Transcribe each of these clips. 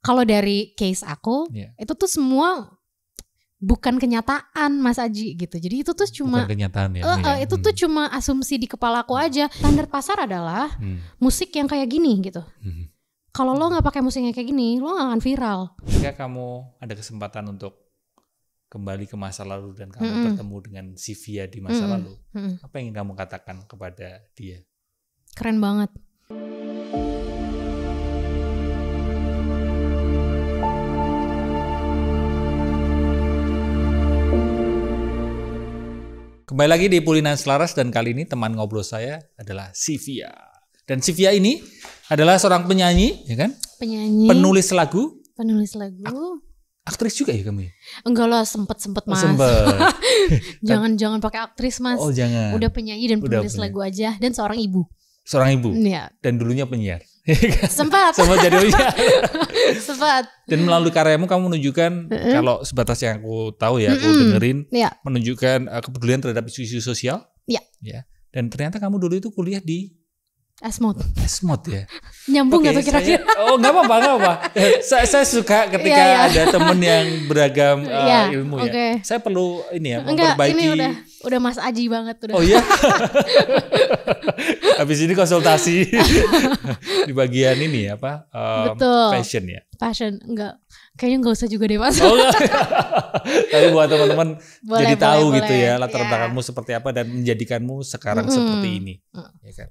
kalau dari case aku itu tuh semua bukan kenyataan Mas Aji gitu. Jadi itu tuh cuma bukan kenyataan ya. Itu tuh cuma asumsi di kepala aku aja. Standar pasar adalah musik yang kayak gini gitu. Kalau lo nggak pakai musik yang kayak gini, lo nggak akan viral. Jika kamu ada kesempatan untuk kembali ke masa lalu dan kamu bertemu dengan Sivia di masa lalu, apa yang ingin kamu katakan kepada dia? Keren banget. Kembali lagi di Pulinan Selaras dan kali ini teman ngobrol saya adalah Sivia. Dan Sivia ini adalah seorang penyanyi, ya kan? Penyanyi. Penulis lagu. Aktris juga ya kamu? Enggak lah, sempet Mas. Jangan pakai aktris Mas. Oh jangan. Udah penyanyi dan penulis lagu aja dan seorang ibu. Seorang ibu. Iya. Dan dulunya penyiar. Sempat jadi penyiar. Sempat. Dan melalui karyamu kamu menunjukkan kalau sebatas yang aku tahu ya, aku dengerin, menunjukkan kepedulian terhadap isu-isu sosial. Iya. Ya. Dan ternyata kamu dulu itu kuliah di Esmod ya. Nyambung gak tuh kira-kira? Nggak apa-apa. Saya suka ketika ada temen yang beragam ilmu ya. Saya perlu ini ya, memperbaiki. Ini udah Mas Aji banget udah. Oh iya. Habis ini konsultasi di bagian ini apa? Betul. Fashion ya. Fashion enggak. Kayaknya nggak usah juga deh Mas. Tapi buat teman-teman jadi tahu gitu ya latar belakangmu seperti apa dan menjadikanmu sekarang seperti ini. Ya kan?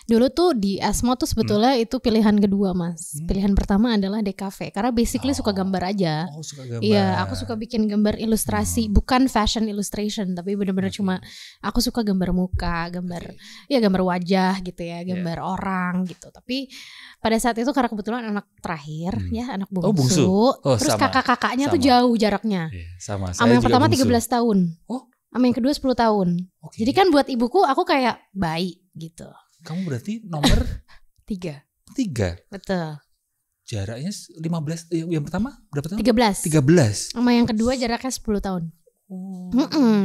Dulu tuh di Esmo tuh sebetulnya itu pilihan kedua Mas. Pilihan pertama adalah DKV karena basically suka gambar aja. Oh, suka gambar. Iya, aku suka bikin gambar ilustrasi, bukan fashion illustration, tapi benar-benar cuma aku suka gambar muka, gambar wajah gitu ya, gambar orang gitu. Tapi pada saat itu karena kebetulan anak terakhir ya, anak bungsu. Terus kakak-kakaknya tuh jauh jaraknya. Sama. Sama yang pertama 13 tahun. Sama yang kedua 10 tahun. Jadi kan buat ibuku aku kayak bayi gitu. Kamu berarti nomor 3. Betul. Jaraknya 15. Yang pertama berapa tahun? 13. Sama yang kedua jaraknya 10 tahun.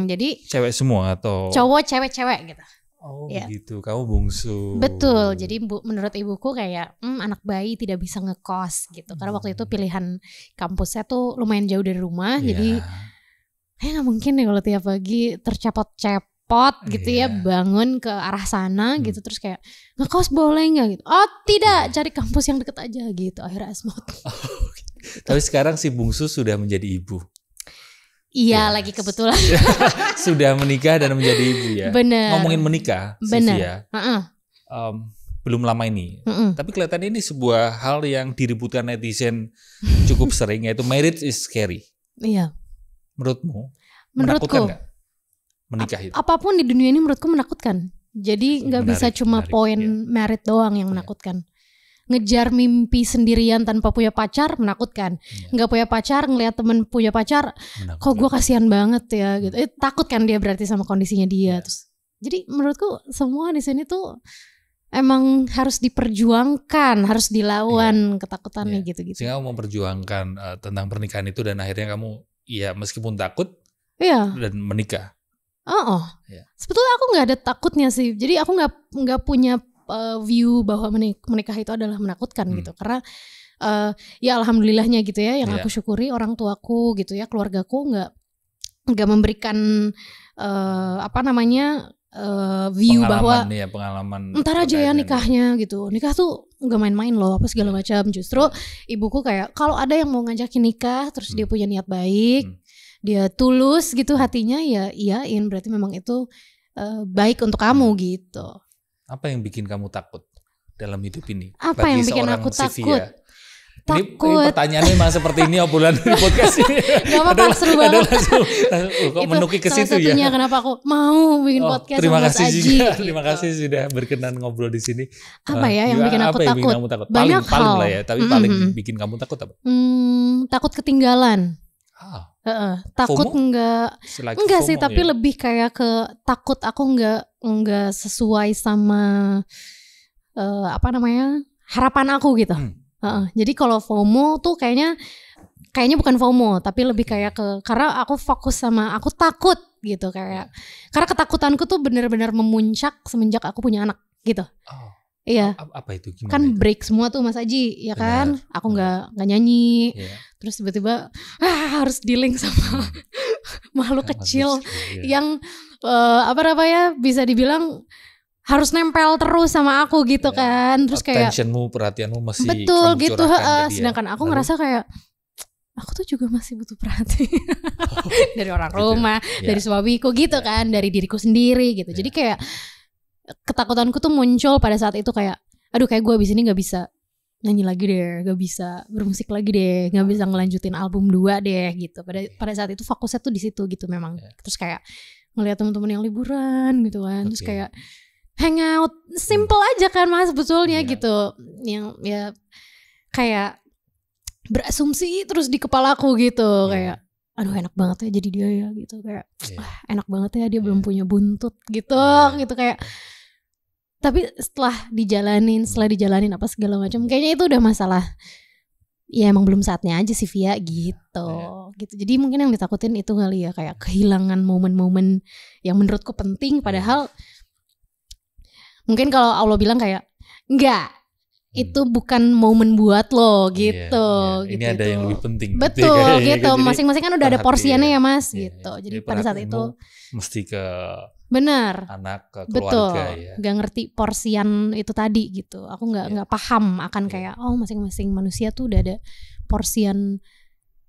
Jadi cewek semua atau cowok, cewek gitu. Oh gitu. Kamu bungsu. Betul. Jadi menurut ibuku kayak anak bayi tidak bisa ngekos gitu. Karena waktu itu pilihan kampusnya tuh lumayan jauh dari rumah. Jadi nggak mungkin nih kalau tiap pagi tercepot-cepot gitu ya, bangun ke arah sana gitu, terus kayak ngekos boleh nggak gitu? Oh tidak, cari kampus yang deket aja gitu. Akhirnya Esmod. Tapi sekarang si bungsu sudah menjadi ibu. Iya, lagi kebetulan sudah menikah dan menjadi ibu ya. Bener. Ngomongin menikah, Sivia, belum lama ini. Tapi kelihatannya ini sebuah hal yang diributkan netizen cukup sering, yaitu marriage is scary. Iya. Menurutmu? Menurutku nggak menikah itu? Apapun di dunia ini menurutku menakutkan. Jadi nggak bisa cuma poin merit doang yang menakutkan. Ngejar mimpi sendirian tanpa punya pacar menakutkan. Nggak punya pacar, ngelihat temen punya pacar, kok gue kasihan banget ya gitu. Takut kan dia berarti sama kondisinya dia. Terus, jadi menurutku semua di sini tuh emang harus diperjuangkan, harus dilawan ketakutannya gitu-gitu. Sehingga kamu memperjuangkan tentang pernikahan itu dan akhirnya kamu meskipun takut dan menikah. Sebetulnya aku nggak ada takutnya sih. Jadi aku nggak punya view bahwa menikah itu adalah menakutkan gitu. Karena ya alhamdulillahnya gitu ya, yang aku syukuri orang tuaku gitu ya, keluargaku nggak memberikan view bahwa pengalaman ntar aja ya nikahnya gitu. Nikah tuh nggak main-main loh, apa segala macam. Justru ibuku kayak kalau ada yang mau ngajakin nikah, terus dia punya niat baik. Dia tulus gitu hatinya, ya iyain, berarti memang itu baik untuk kamu gitu. Apa yang bikin kamu takut dalam hidup ini? Apa yang bikin aku takut? Ini pertanyaannya memang seperti ini obrolan di podcast ini. Gak apa-apa, seru banget. Kok menukik ke situ ya? Salah satunya kenapa aku mau bikin podcast sama Mas Aji. Terima kasih sudah berkenan ngobrol di sini. Apa ya yang bikin aku takut? Banyak hal lah ya, tapi paling bikin kamu takut apa? Takut ketinggalan. Takut FOMO? enggak sih, tapi lebih kayak ke takut aku enggak sesuai sama harapan aku gitu. Jadi kalau FOMO tuh kayaknya bukan FOMO, tapi lebih kayak karena aku fokus sama aku takut gitu, kayak karena ketakutanku tuh benar-benar memuncak semenjak aku punya anak gitu. Iya. Apa itu? Gimana kan itu? break semua tuh Mas Aji, ya kan? Aku nggak nyanyi. Terus tiba-tiba harus dealing sama makhluk kecil yang bisa dibilang harus nempel terus sama aku gitu kan. Terus kayak attentionmu, perhatianmu masih betul gitu. Sedangkan aku ngerasa kayak aku tuh juga masih butuh perhatian dari orang rumah, dari suamiku gitu kan, dari diriku sendiri gitu. Jadi kayak ketakutanku tuh muncul pada saat itu kayak, aduh kayak gue abis ini gak bisa nyanyi lagi deh, gak bisa bermusik lagi deh, gak bisa ngelanjutin album 2 deh gitu. Pada saat itu fokusnya tuh di situ gitu memang. Terus kayak ngeliat teman-teman yang liburan gitu kan, terus kayak hangout, simple aja kan Mas sebetulnya gitu, yang ya kayak berasumsi terus di kepalaku gitu kayak, aduh enak banget ya jadi dia ya gitu kayak, enak banget ya dia belum punya buntut gitu gitu kayak. Tapi setelah dijalanin apa segala macam, kayaknya itu udah masalah. Ya emang belum saatnya aja sih Via gitu. Gitu. Jadi mungkin yang ditakutin itu kali ya, kayak kehilangan momen-momen yang menurutku penting. Padahal mungkin kalau Allah bilang kayak enggak, itu bukan momen buat lo gitu. Ini gitu, ada yang lebih penting. Betul gitu. Masing-masing kan udah ada porsiannya ya Mas gitu. Jadi pada saat itu mesti ke benar, anak, ke betul, keluarga gak ngerti porsian itu tadi gitu. Aku nggak paham akan kayak masing-masing manusia tuh udah ada porsian.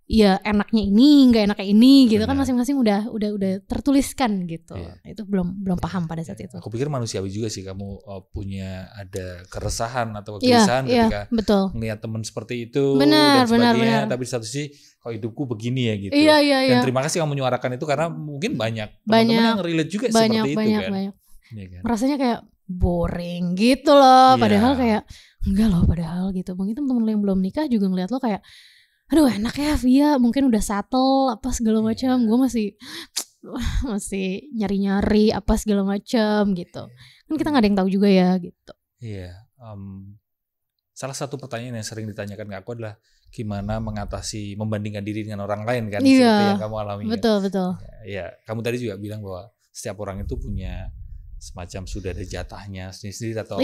Ya enaknya ini, nggak enaknya ini gitu. Kan masing-masing udah tertuliskan gitu. Itu belum paham pada saat itu. Aku pikir manusiawi juga sih kamu punya ada keresahan atau kegelisahan ketika melihat teman seperti itu dan sebagainya. Tapi satu sih, kok hidupku begini ya gitu. Dan terima kasih kamu menyuarakan itu karena mungkin banyak teman-teman yang relate juga seperti itu kan. Banyak. Rasanya kayak boring gitu loh. Padahal kayak enggak loh, padahal gitu. Mungkin teman-teman yang belum nikah juga ngeliat lo kayak, aduh enak ya Via, mungkin udah settle apa segala macam. Gue masih nyari-nyari apa segala macam gitu. Kan kita nggak ada yang tahu juga ya gitu. Salah satu pertanyaan yang sering ditanyakan ke aku adalah gimana mengatasi membandingkan diri dengan orang lain kan, seperti yang kamu alami. Betul. Ya, kamu tadi juga bilang bahwa setiap orang itu punya semacam sudah ada jatahnya sendiri-sendiri atau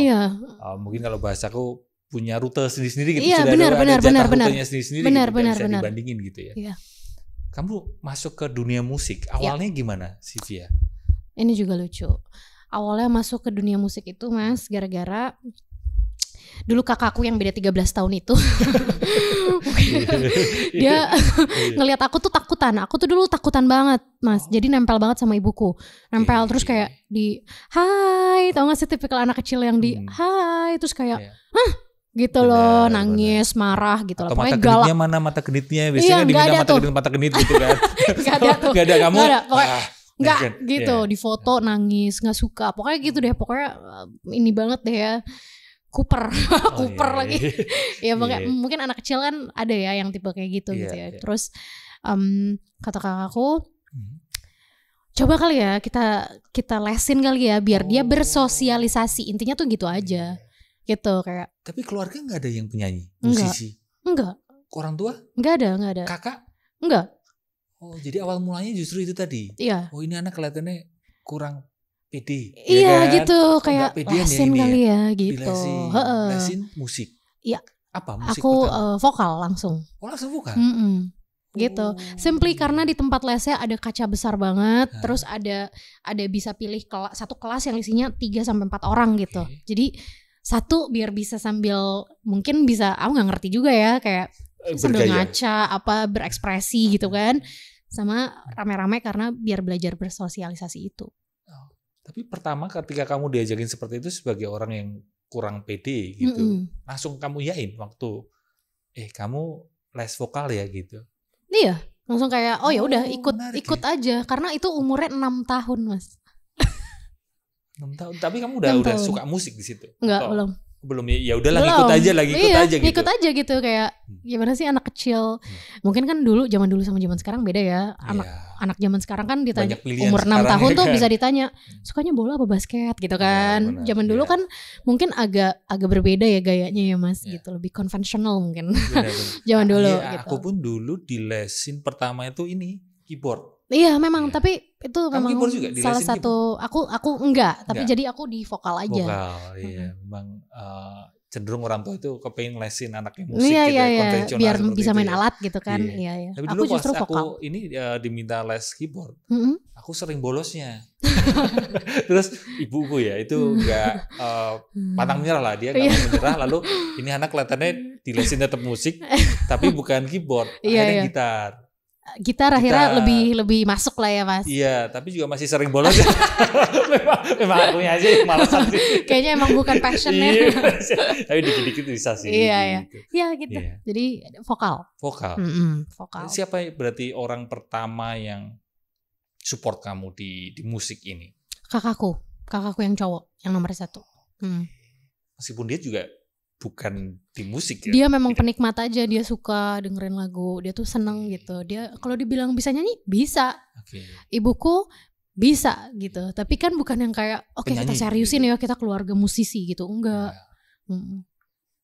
mungkin kalau bahasaku punya rute sendiri-sendiri gitu. Sudah ada rutenya sendiri-sendiri gitu, bisa dibandingin gitu ya. Kamu masuk ke dunia musik awalnya gimana sih Via? Ini juga lucu. Awalnya masuk ke dunia musik itu Mas gara-gara dulu kakakku yang beda 13 tahun itu dia ngelihat aku tuh takutan. Aku tuh dulu takutan banget Mas. Jadi nempel banget sama ibuku. Nempel terus kayak di hai, tau gak sih tipikal anak kecil yang di hai terus kayak gitu loh, nangis, marah gitu loh. Pokoknya galak. Mata genitnya biasanya diminta mata genit gitu kan. Gak ada kamu. Enggak gitu, di foto nangis, gak suka. Pokoknya gitu deh, pokoknya ini banget deh ya. Kuper lagi. Ya mungkin anak kecil kan ada ya yang tipe kayak gitu gitu ya. Terus kata kakakku, coba kali ya kita lesin kali ya biar dia bersosialisasi. Intinya tuh gitu aja. Gitu kayak. Tapi keluarga nggak ada yang penyanyi, musisi? Enggak. Orang tua? Nggak ada. Kakak? Enggak. Oh, jadi awal mulanya justru itu tadi. Iya. Oh, ini anak kelihatannya kurang pede. Iya kan? gitu, kayak lesin kali ya gitu. Lesin musik. Iya. Apa musik? Aku vokal langsung. Oh, langsung vokal. Gitu. Simply karena di tempat lesnya ada kaca besar banget, terus ada bisa pilih satu kelas yang isinya 3-4 orang gitu. Jadi satu biar bisa sambil mungkin bisa, aku nggak ngerti juga ya, kayak sambil ngaca apa berekspresi gitu kan, sama rame-rame karena biar belajar bersosialisasi itu. Tapi pertama ketika kamu diajakin seperti itu sebagai orang yang kurang pede gitu, langsung kamu yain waktu kamu les vokal ya gitu? Iya, langsung kayak ya udah ikut aja karena itu umurnya 6 tahun Mas. 6 tahun. Tapi kamu udah suka musik di situ? Enggak, belum ya udahlah ikut aja gitu. Ikut aja gitu kayak gimana sih anak kecil. Mungkin kan zaman dulu sama zaman sekarang beda ya. Anak zaman sekarang kan ditanya umur 6 tahun tuh bisa ditanya sukanya bola apa basket gitu kan. Zaman dulu kan mungkin agak berbeda ya gayanya ya Mas gitu, lebih konvensional mungkin. Zaman dulu gitu. Aku pun dulu dilesin pertama itu ini keyboard. Iya memang, tapi itu memang salah satu aku enggak, tapi jadi aku di vokal aja. Vokal, iya. Memang cenderung orang tua itu kepengen lesin anaknya musik gitu konvensional biar bisa main alat gitu kan. Iya. Tapi dulu pas aku ini diminta les keyboard, aku sering bolosnya. Terus ibuku ya itu enggak pantang menyerah lah, dia enggak mau menyerah, lalu ini anak kelihatannya dilesin tetap musik tapi bukan keyboard, akhirnya gitar akhirnya lebih masuk lah ya Mas. Iya, tapi juga masih sering bolos. memang akunya aja yang malesan sih. Kayaknya emang bukan passionnya. Tapi dikit-dikit bisa sih. Iya gitu. Iya. Jadi vokal. Vokal. Siapa berarti orang pertama yang support kamu di musik ini? Kakakku yang cowok, yang nomor 1. Meskipun dia juga bukan di musik ya. Dia memang penikmat aja, dia suka dengerin lagu, dia tuh seneng gitu. Dia kalau dibilang bisa nyanyi, bisa. Ibuku bisa gitu. Tapi kan bukan yang kayak oke, kita seriusin ya, kita keluarga musisi gitu. Enggak.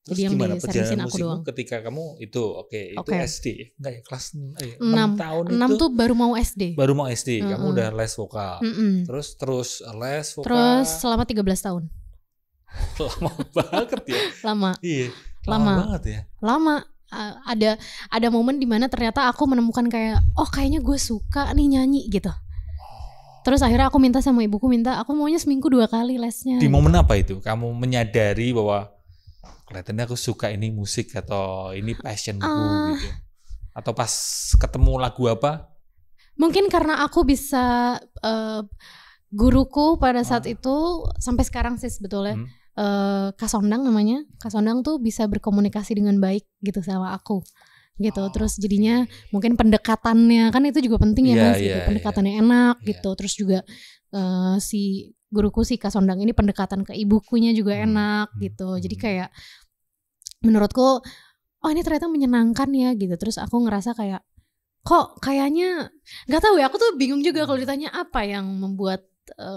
Terus jadi gimana perjalanan musikmu ketika kamu itu itu SD? Enggak ya, kelas 6 tahun 6 itu tuh baru mau SD. Baru mau SD, kamu udah les vokal. Terus les vokal. Terus selama 13 tahun. Lama banget ya. Lama. Iya. Lama banget ya. Lama. Ada momen dimana ternyata aku menemukan kayak kayaknya gue suka nih nyanyi gitu. Terus akhirnya aku minta sama ibuku, aku maunya seminggu 2 kali lesnya. Di momen apa itu? Kamu menyadari bahwa kelihatannya aku suka ini musik atau ini passionku gitu. Atau pas ketemu lagu apa? Mungkin karena aku bisa guruku pada saat itu sampai sekarang sih sebetulnya. Kak Sondang namanya. Kak Sondang tuh bisa berkomunikasi dengan baik gitu sama aku gitu. Terus jadinya mungkin pendekatannya kan itu juga penting ya Mas gitu. Pendekatannya enak gitu. Terus juga si guruku si Kak Sondang ini pendekatan ke ibukunya juga enak gitu. Jadi kayak menurutku ini ternyata menyenangkan ya gitu. Terus aku ngerasa kayak kok kayaknya nggak tahu ya, aku tuh bingung juga kalau ditanya apa yang membuat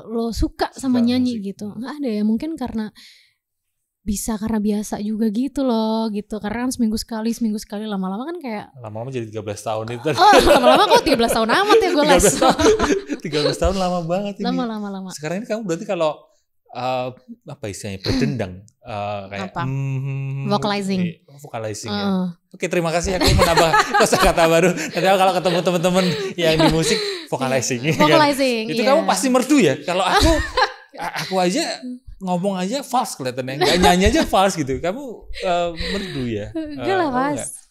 lo suka sama nyanyi musik gitu. Nggak ada ya, mungkin karena biasa juga gitu loh gitu. Karena kan seminggu sekali lama-lama kan kayak lama-lama jadi 13 tahun itu. Lama-lama kok 13 tahun amat ya gue les. 13 tahun lama banget ini. Lama. Sekarang ini kamu berarti kalau apa istilahnya berdendang kayak vocalizing ya. Oke, terima kasih aku menambah kosakata baru. Nanti kalau ketemu teman-teman yang di musik vocalizing kan? Itu kamu pasti merdu ya. Kalau aku aja ngomong aja false kelihatannya, nggak nyanyi aja false gitu. Kamu merdu ya. Enggak lah Mas.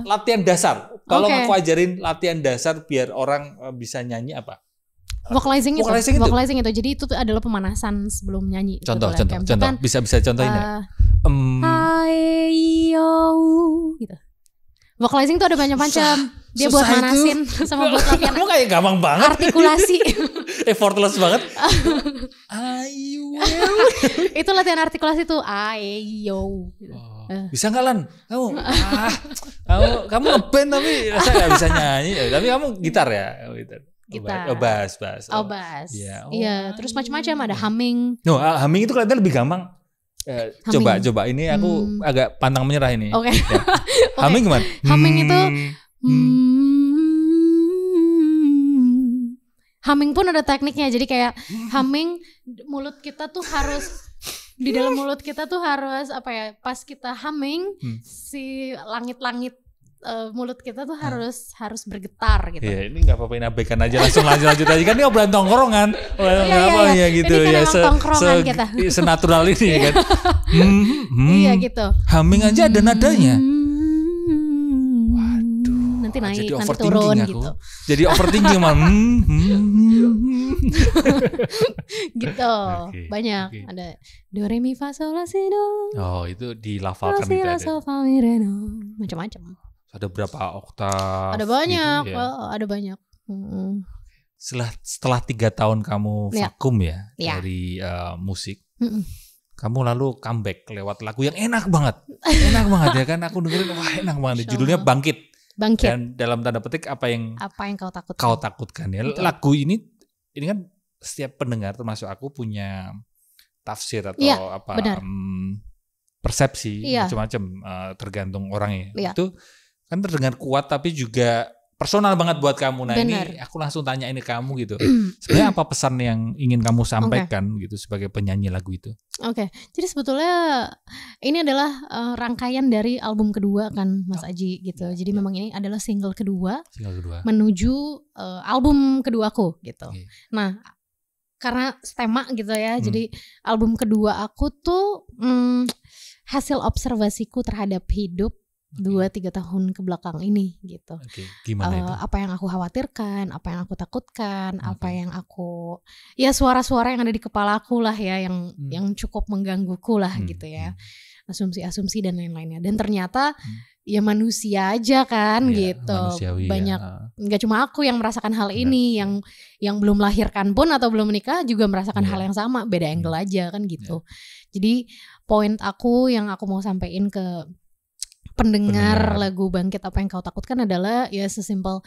Latihan dasar. Kalau aku ajarin latihan dasar biar orang bisa nyanyi apa? Vocalizing itu. Jadi itu adalah pemanasan sebelum nyanyi. Contoh. Bisa contohin ya. Gitu. Vocalizing itu ada banyak macam. Dia buat manasin sama buat latihan. Kamu kayak gampang banget. Artikulasi. Effortless banget. Itu latihan artikulasi tuh. Ayo. Bisa nggak Lan? Kamu ngeband tapi saya nggak bisa nyanyi. Tapi kamu gitar ya? Gitar. Bass. Bass. Iya, terus macam-macam ada humming. Humming itu kelihatan lebih gampang. Coba ini aku agak pantang menyerah ini. Oke. Humming gimana? Humming itu humming pun ada tekniknya. Jadi kayak humming mulut kita tuh harus di dalam mulut kita tuh harus pas kita humming si langit-langit mulut kita tuh harus bergetar gitu. Iya, ini nggak apa-apa, abaikan aja, langsung lanjut aja kan, ini obrolan tongkrongan. Iya, gitu ini kan ya. Tongkrongan kita. Senatural ini kan. Iya gitu. Humming aja ada nadanya. Waduh. Nanti naik, nanti turun aku. Gitu. Jadi overthinking mah. Gitu. Banyak. Ada do re mi fa sol la si do. Oh, itu dilafalkan itu ada. Macam-macam. Ada berapa oktav? Ada banyak, gitu ya? Ada banyak. Setelah 3 tahun kamu vakum dari musik, kamu lalu comeback lewat lagu yang enak banget ya kan? Aku dengerin, wah enak banget. Judulnya Bangkit. Dan dalam tanda petik apa yang kau takutkan ya? Betul. Lagu ini kan setiap pendengar termasuk aku punya tafsir atau persepsi macam-macam tergantung orangnya. Itu kan terdengar kuat tapi juga personal banget buat kamu. Nah ini aku langsung tanya ini kamu gitu. Sebenarnya apa pesan yang ingin kamu sampaikan gitu sebagai penyanyi lagu itu? Oke, jadi sebetulnya ini adalah rangkaian dari album kedua kan Mas Aji gitu. Jadi memang ini adalah single kedua menuju album keduaku gitu. Nah karena tema gitu ya, jadi album kedua aku tuh hasil observasiku terhadap hidup 2-3 tahun ke belakang ini gitu. Gimana itu? Apa yang aku khawatirkan, apa yang aku takutkan, apa yang aku ya suara-suara yang ada di kepala aku lah ya yang cukup menggangguku lah gitu ya. Asumsi-asumsi dan lain-lainnya. Dan ternyata ya manusia aja kan gitu. Banyak nggak cuma aku yang merasakan hal ini, yang belum melahirkan pun atau belum menikah juga merasakan hal yang sama, beda angle aja kan gitu. Jadi poin aku yang aku mau sampaikan ke pendengar lagu Bangkit Apa Yang Kau Takutkan adalah ya sesimpel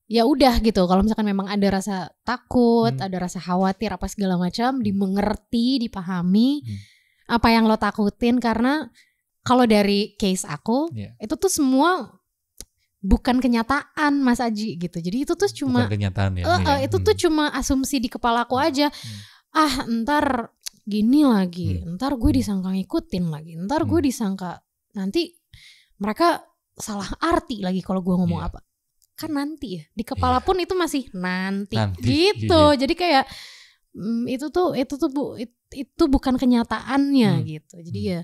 ya udah gitu. Kalau misalkan memang ada rasa takut, ada rasa khawatir apa segala macam, dimengerti, dipahami apa yang lo takutin, karena kalau dari case aku itu tuh semua bukan kenyataan Mas Aji gitu. Jadi itu tuh cuma bukan kenyataan itu tuh cuma asumsi di kepala aku aja. Ntar gini lagi, ntar gue disangka ngikutin lagi, ntar gue disangka nanti mereka salah arti lagi kalau gue ngomong apa. Kan nanti ya di kepala pun itu masih nanti gitu. Jadi kayak itu bukan kenyataannya gitu. Jadi ya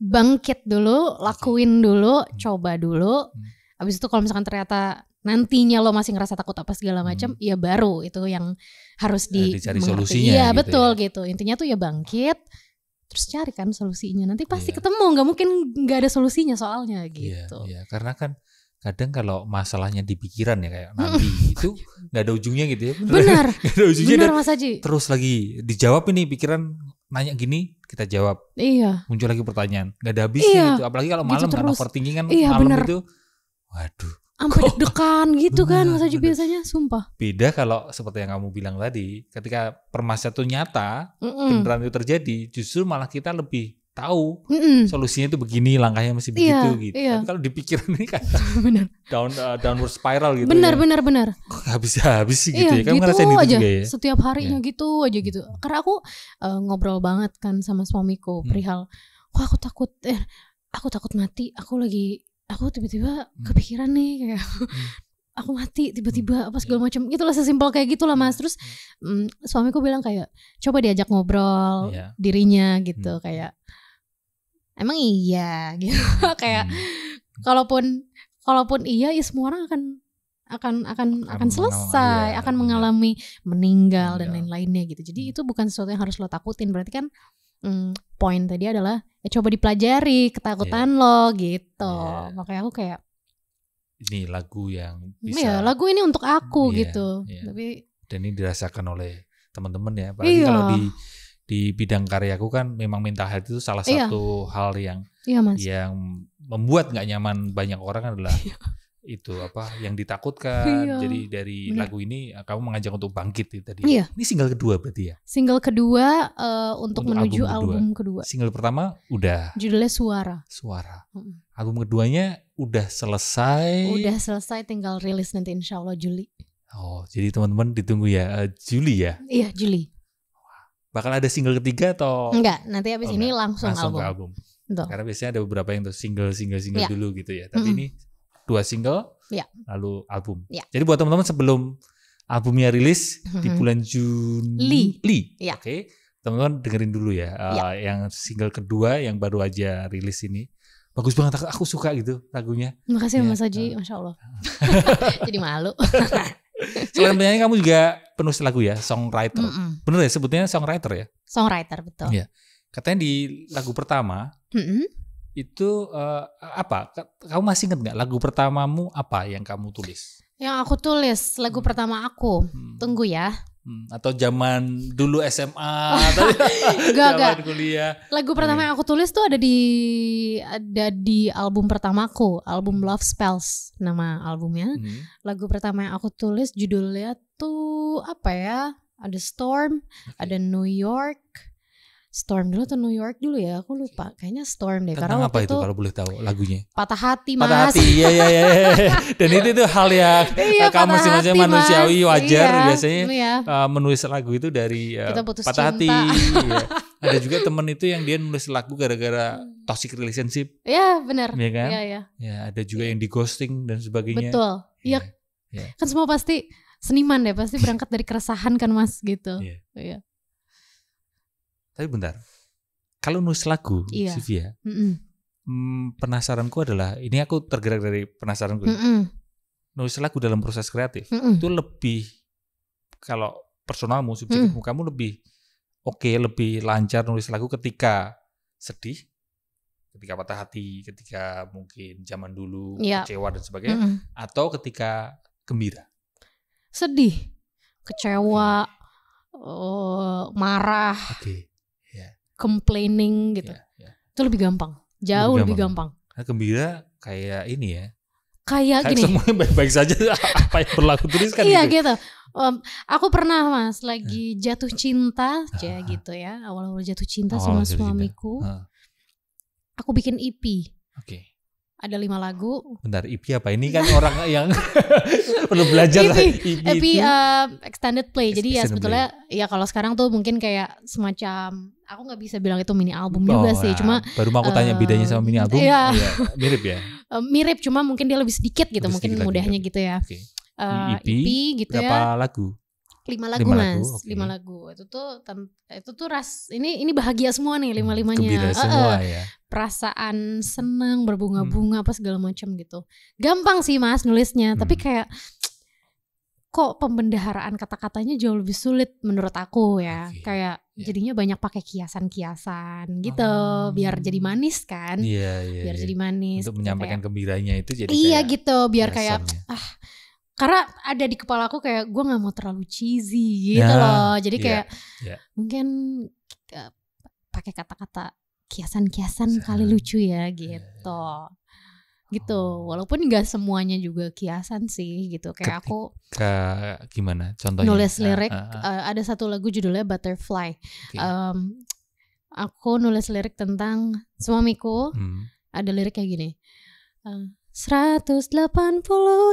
bangkit dulu, lakuin dulu, coba dulu. Abis itu kalau misalkan ternyata nantinya lo masih ngerasa takut apa segala macam, ya baru itu yang harus dicari solusinya. Iya gitu betul ya. Gitu. Intinya tuh ya bangkit, terus cari kan solusinya. Nanti pasti ketemu, nggak mungkin nggak ada solusinya soalnya gitu. Iya, karena kan kadang kalau masalahnya di pikiran ya kayak nanti itu nggak ada ujungnya gitu ya. Benar. Gak ada ujungnya. Benar Mas Haji. Terus lagi dijawab ini pikiran nanya gini, kita jawab. Iya. Muncul lagi pertanyaan, nggak ada habisnya gitu. Apalagi kalau malam gitu kan overthinking kan malam itu, waduh. Sampai deg-degan gitu kan Mas Haji biasanya, sumpah. Beda kalau seperti yang kamu bilang tadi, ketika permasalahan itu nyata, beneran itu terjadi, justru malah kita lebih tahu solusinya itu begini, langkahnya masih begitu gitu. Tapi kalau dipikiran ini kan downward spiral gitu. Benar. Kok habis sih gitu ya. Kamu ngerasain itu aja, juga ya? Setiap harinya gitu aja gitu. Karena aku ngobrol banget kan sama suamiku perihal, aku takut mati, aku tiba-tiba kepikiran nih kayak aku mati tiba-tiba apa segala macam gitulah, sesimpel kayak gitulah Mas. Terus suamiku bilang kayak coba diajak ngobrol dirinya gitu, kayak emang iya gitu. Kayak kalaupun iya ya semua orang akan selesai, akan mengalami meninggal dan lain-lainnya gitu. Jadi itu bukan sesuatu yang harus lo takutin. Berarti kan poin tadi adalah ya coba dipelajari ketakutan lo gitu. Makanya aku kayak ini lagu yang bisa. Iya, lagu ini untuk aku gitu. Tapi dan ini dirasakan oleh teman-teman ya. Apalagi kalau di bidang karyaku kan memang mental health itu salah satu hal yang membuat nggak nyaman banyak orang adalah itu apa yang ditakutkan. Jadi dari lagu ini kamu mengajak untuk bangkit tadi. Ini single kedua berarti ya? Single kedua untuk menuju album kedua. Single pertama udah. Judulnya Suara. Album keduanya udah selesai. Tinggal rilis nanti insya Allah Juli. Oh, jadi teman-teman ditunggu ya, Juli ya? Iya, Juli. Bakal ada single ketiga atau? Enggak, nanti habis ini langsung ke album. Betul. Karena biasanya ada beberapa yang tuh single dulu gitu ya. Tapi ini 2 single, lalu album. Jadi buat teman-teman sebelum albumnya rilis di bulan Juli, oke, teman-teman dengerin dulu ya, yang single kedua yang baru aja rilis ini. Bagus banget, aku suka gitu lagunya. Makasih Mas Haji, Masya Allah. Jadi malu. Selain penyanyi kamu juga penulis lagu ya, songwriter. Bener ya sebutnya songwriter ya? Songwriter, betul. Iya. Katanya di lagu pertama itu apa? Kamu masih ingat nggak lagu pertamamu apa yang kamu tulis? Yang aku tulis lagu pertama aku, tunggu ya. Atau zaman dulu SMA, zaman kuliah. Lagu pertama yang aku tulis tuh ada di album pertamaku, album Love Spells nama albumnya. Lagu pertama yang aku tulis judulnya tuh apa ya? Ada Storm, ada New York, Storm dulu atau New York dulu ya, aku lupa. Kayaknya Storm deh. Tentang karena apa itu kalau boleh tahu lagunya? Patah hati, Mas. Patah hati, iya. Dan itu hal yang masing-masing manusiawi wajar biasanya menulis lagu itu dari patah hati. Ya. Ada juga temen itu yang dia nulis lagu gara-gara toxic relationship. Iya benar. Iya kan? Iya. Ya, ada juga yang di ghosting dan sebagainya. Betul. Iya. Kan semua pasti seniman deh, pasti berangkat dari keresahan kan Mas gitu. Iya. Tapi bentar, kalau nulis lagu, Sylvia, penasaranku adalah, ini aku tergerak dari penasaranku, nulis lagu dalam proses kreatif, itu lebih, kalau personalmu, subjektifmu, kamu lebih lebih lancar nulis lagu ketika sedih, ketika patah hati, ketika mungkin zaman dulu, kecewa dan sebagainya, atau ketika gembira? Sedih, kecewa, marah. Complaining gitu, itu lebih gampang, jauh lebih gampang. Nah, gembira kayak ini ya, kayak gini, semuanya baik-baik saja, apa yang berlaku terus kan? Iya gitu. Aku pernah Mas lagi jatuh cinta, gitu ya, awal-awal jatuh cinta sama suamiku. Aku bikin EP. Ada 5 lagu. Bentar, EP apa? Ini kan orang yang perlu belajar. EP extended play. Jadi ya sebetulnya ya kalau sekarang tuh mungkin kayak semacam, aku nggak bisa bilang itu mini album juga sih. Cuma baru mau aku tanya bedanya sama mini album. Iya. Mirip ya. Mirip, cuma mungkin dia lebih sedikit gitu, mungkin mudahnya gitu ya. EP gitu berapa ya. Lagu? 5 lagu Mas, 5 lagu. Itu tuh ini bahagia semua nih 5-5-nya. Gembira semua ya. Perasaan senang, berbunga-bunga apa segala macam gitu. Gampang sih Mas nulisnya, tapi kayak kok pembendaharaan kata-katanya jauh lebih sulit menurut aku ya. Kayak jadinya banyak pakai kiasan-kiasan gitu, biar jadi manis kan. Biar jadi manis. Untuk menyampaikan gembiranya itu jadi gitu, biar kayak karena ada di kepala aku kayak gue nggak mau terlalu cheesy gitu loh, jadi kayak mungkin pakai kata-kata kiasan-kiasan kali lucu ya gitu. Walaupun nggak semuanya juga kiasan sih gitu. Kayak aku gimana contohnya nulis lirik, ada satu lagu judulnya Butterfly. Aku nulis lirik tentang suamiku. Ada lirik kayak gini, 180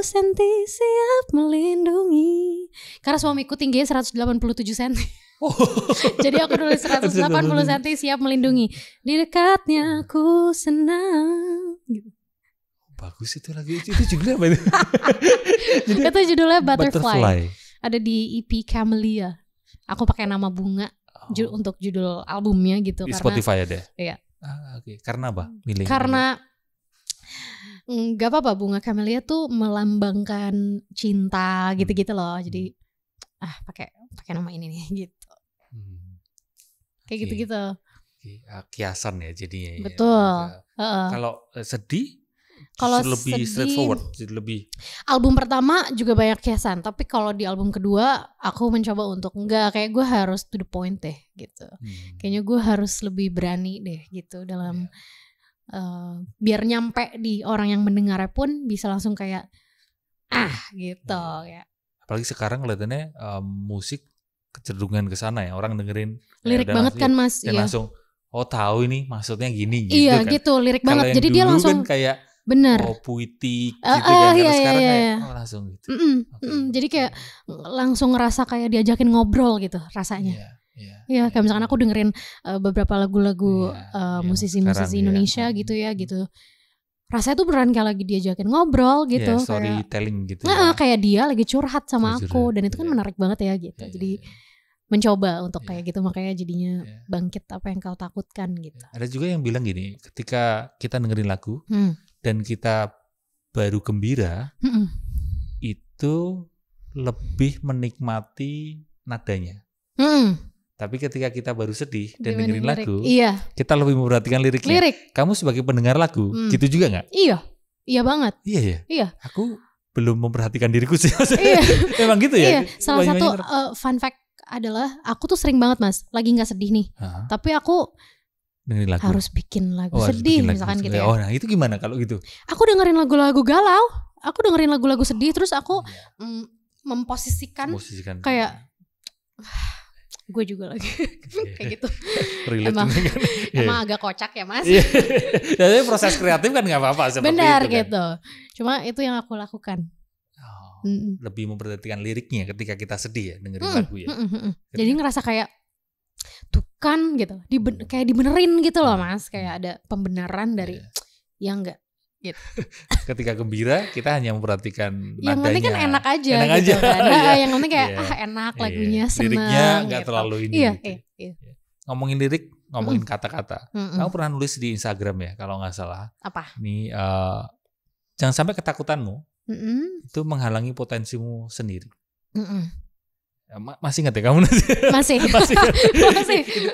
cm siap melindungi. Karena suamiku tingginya 187 cm. Jadi aku nulis 180 cm siap melindungi. Di dekatnya aku senang gitu. Bagus itu lagi. Itu judulnya apa itu? Itu judulnya Butterfly. Ada di EP Camellia. Aku pakai nama bunga untuk judul albumnya gitu. Di Spotify ada? Iya. Karena apa? Karena nggak apa-apa, bunga camellia tuh melambangkan cinta gitu-gitu loh. Jadi pakai nama ini nih gitu. Kayak gitu-gitu. Kiasan ya jadinya. Betul. Kalau sedih, kalau lebih straightforward, lebih. Album pertama juga banyak kiasan, tapi kalau di album kedua aku mencoba untuk kayak gue harus to the point deh gitu. Kayaknya gue harus lebih berani deh gitu dalam biar nyampe di orang yang mendengarnya pun bisa langsung kayak gitu ya. Apalagi sekarang kelihatannya musik kecenderungan ke sana ya, orang dengerin lirik banget kan Mas, dan langsung tahu ini maksudnya gini gitu. Iya kan. Gitu, lirik banget. Jadi dia langsung kan kayak bener puitik gitu kan. Kalau sekarang kayak langsung gitu. Jadi kayak langsung ngerasa kayak diajakin ngobrol gitu rasanya. Iya, kayak misalkan aku dengerin beberapa lagu-lagu musisi-musisi Indonesia gitu ya gitu. Rasanya tuh beneran kayak lagi diajakin ngobrol gitu. Storytelling gitu kayak dia lagi curhat sama aku. Dan itu kan menarik banget ya gitu. Jadi mencoba untuk kayak gitu, makanya jadinya bangkit apa yang kau takutkan gitu. Ada juga yang bilang gini, ketika kita dengerin lagu dan kita baru gembira, itu lebih menikmati nadanya. Tapi ketika kita baru sedih dan dengerin lagu, kita lebih memperhatikan liriknya. Kamu sebagai pendengar lagu, gitu juga nggak? Iya banget. Iya. Aku belum memperhatikan diriku sih. Emang gitu ya? Salah satu fun fact adalah aku tuh sering banget Mas, lagi nggak sedih nih, tapi aku dengerin lagu. Harus bikin lagu sedih misalkan gitu ya. Nah itu gimana kalau gitu? Aku dengerin lagu-lagu galau, aku dengerin lagu-lagu sedih, terus aku memposisikan kayak Gue juga lagi kayak gitu. Emang agak kocak ya Mas. Jadi proses kreatif kan nggak apa-apa seperti benar itu. Gitu. Cuma itu yang aku lakukan. Lebih memperhatikan liriknya ketika kita sedih ya dengerin lagu ya. Jadi ngerasa kayak tuh kan gitu, kayak dibenerin gitu loh Mas. Kayak ada pembenaran dari yang enggak. Gitu. Ketika gembira kita hanya memperhatikan nadanya. Yang penting kan enak aja gitu kan. Yang penting kayak enak lagunya, seneng. Liriknya nggak gitu. Terlalu ini. Iya. Ngomongin lirik, ngomongin kata-kata. Kamu pernah nulis di Instagram ya kalau nggak salah. Apa? Ini jangan sampai ketakutanmu itu menghalangi potensimu sendiri. Masih ingat ya kamu? Masih.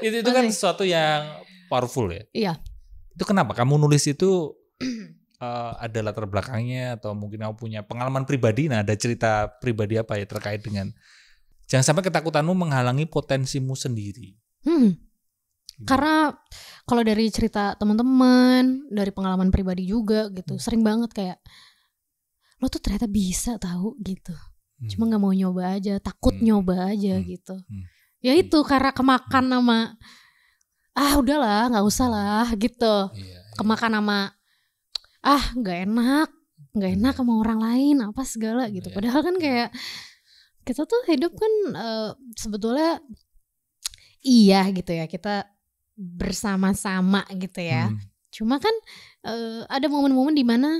Itu kan sesuatu yang powerful ya. Iya. Itu kenapa kamu nulis itu? Ada latar belakangnya atau mungkin kamu punya pengalaman pribadi, ada cerita pribadi apa ya terkait dengan jangan sampai ketakutanmu menghalangi potensimu sendiri. Karena kalau dari cerita teman-teman, dari pengalaman pribadi juga gitu, sering banget kayak lo tuh ternyata bisa tahu gitu, cuma nggak mau nyoba aja, takut nyoba aja gitu. Ya itu karena kemakan sama udahlah nggak usah lah gitu, kemakan sama nggak enak sama orang lain apa segala gitu. Padahal kan kayak kita tuh hidup kan sebetulnya iya gitu ya, kita bersama-sama gitu ya. Cuma kan ada momen-momen di mana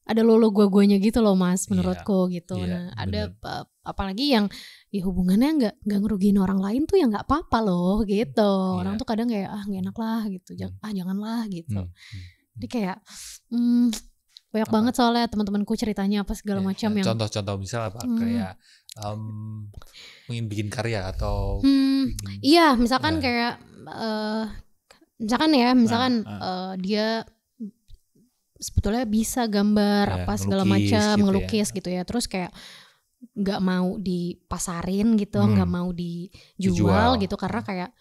ada lo gua-guanya gitu loh Mas, menurutku gitu. Nah ada apalagi yang hubungannya nggak ngerugiin orang lain tuh ya nggak apa-apa loh gitu. Orang tuh kadang kayak nggak enak lah gitu, janganlah gitu. Jadi kayak banyak banget soalnya teman-temanku ceritanya apa segala macam yang contoh-contoh misal apa kayak ingin bikin karya atau iya misalkan kayak misalkan dia sebetulnya bisa gambar apa segala macam, ngelukis gitu ya, terus kayak nggak mau dipasarin gitu, nggak mau dijual gitu karena kayak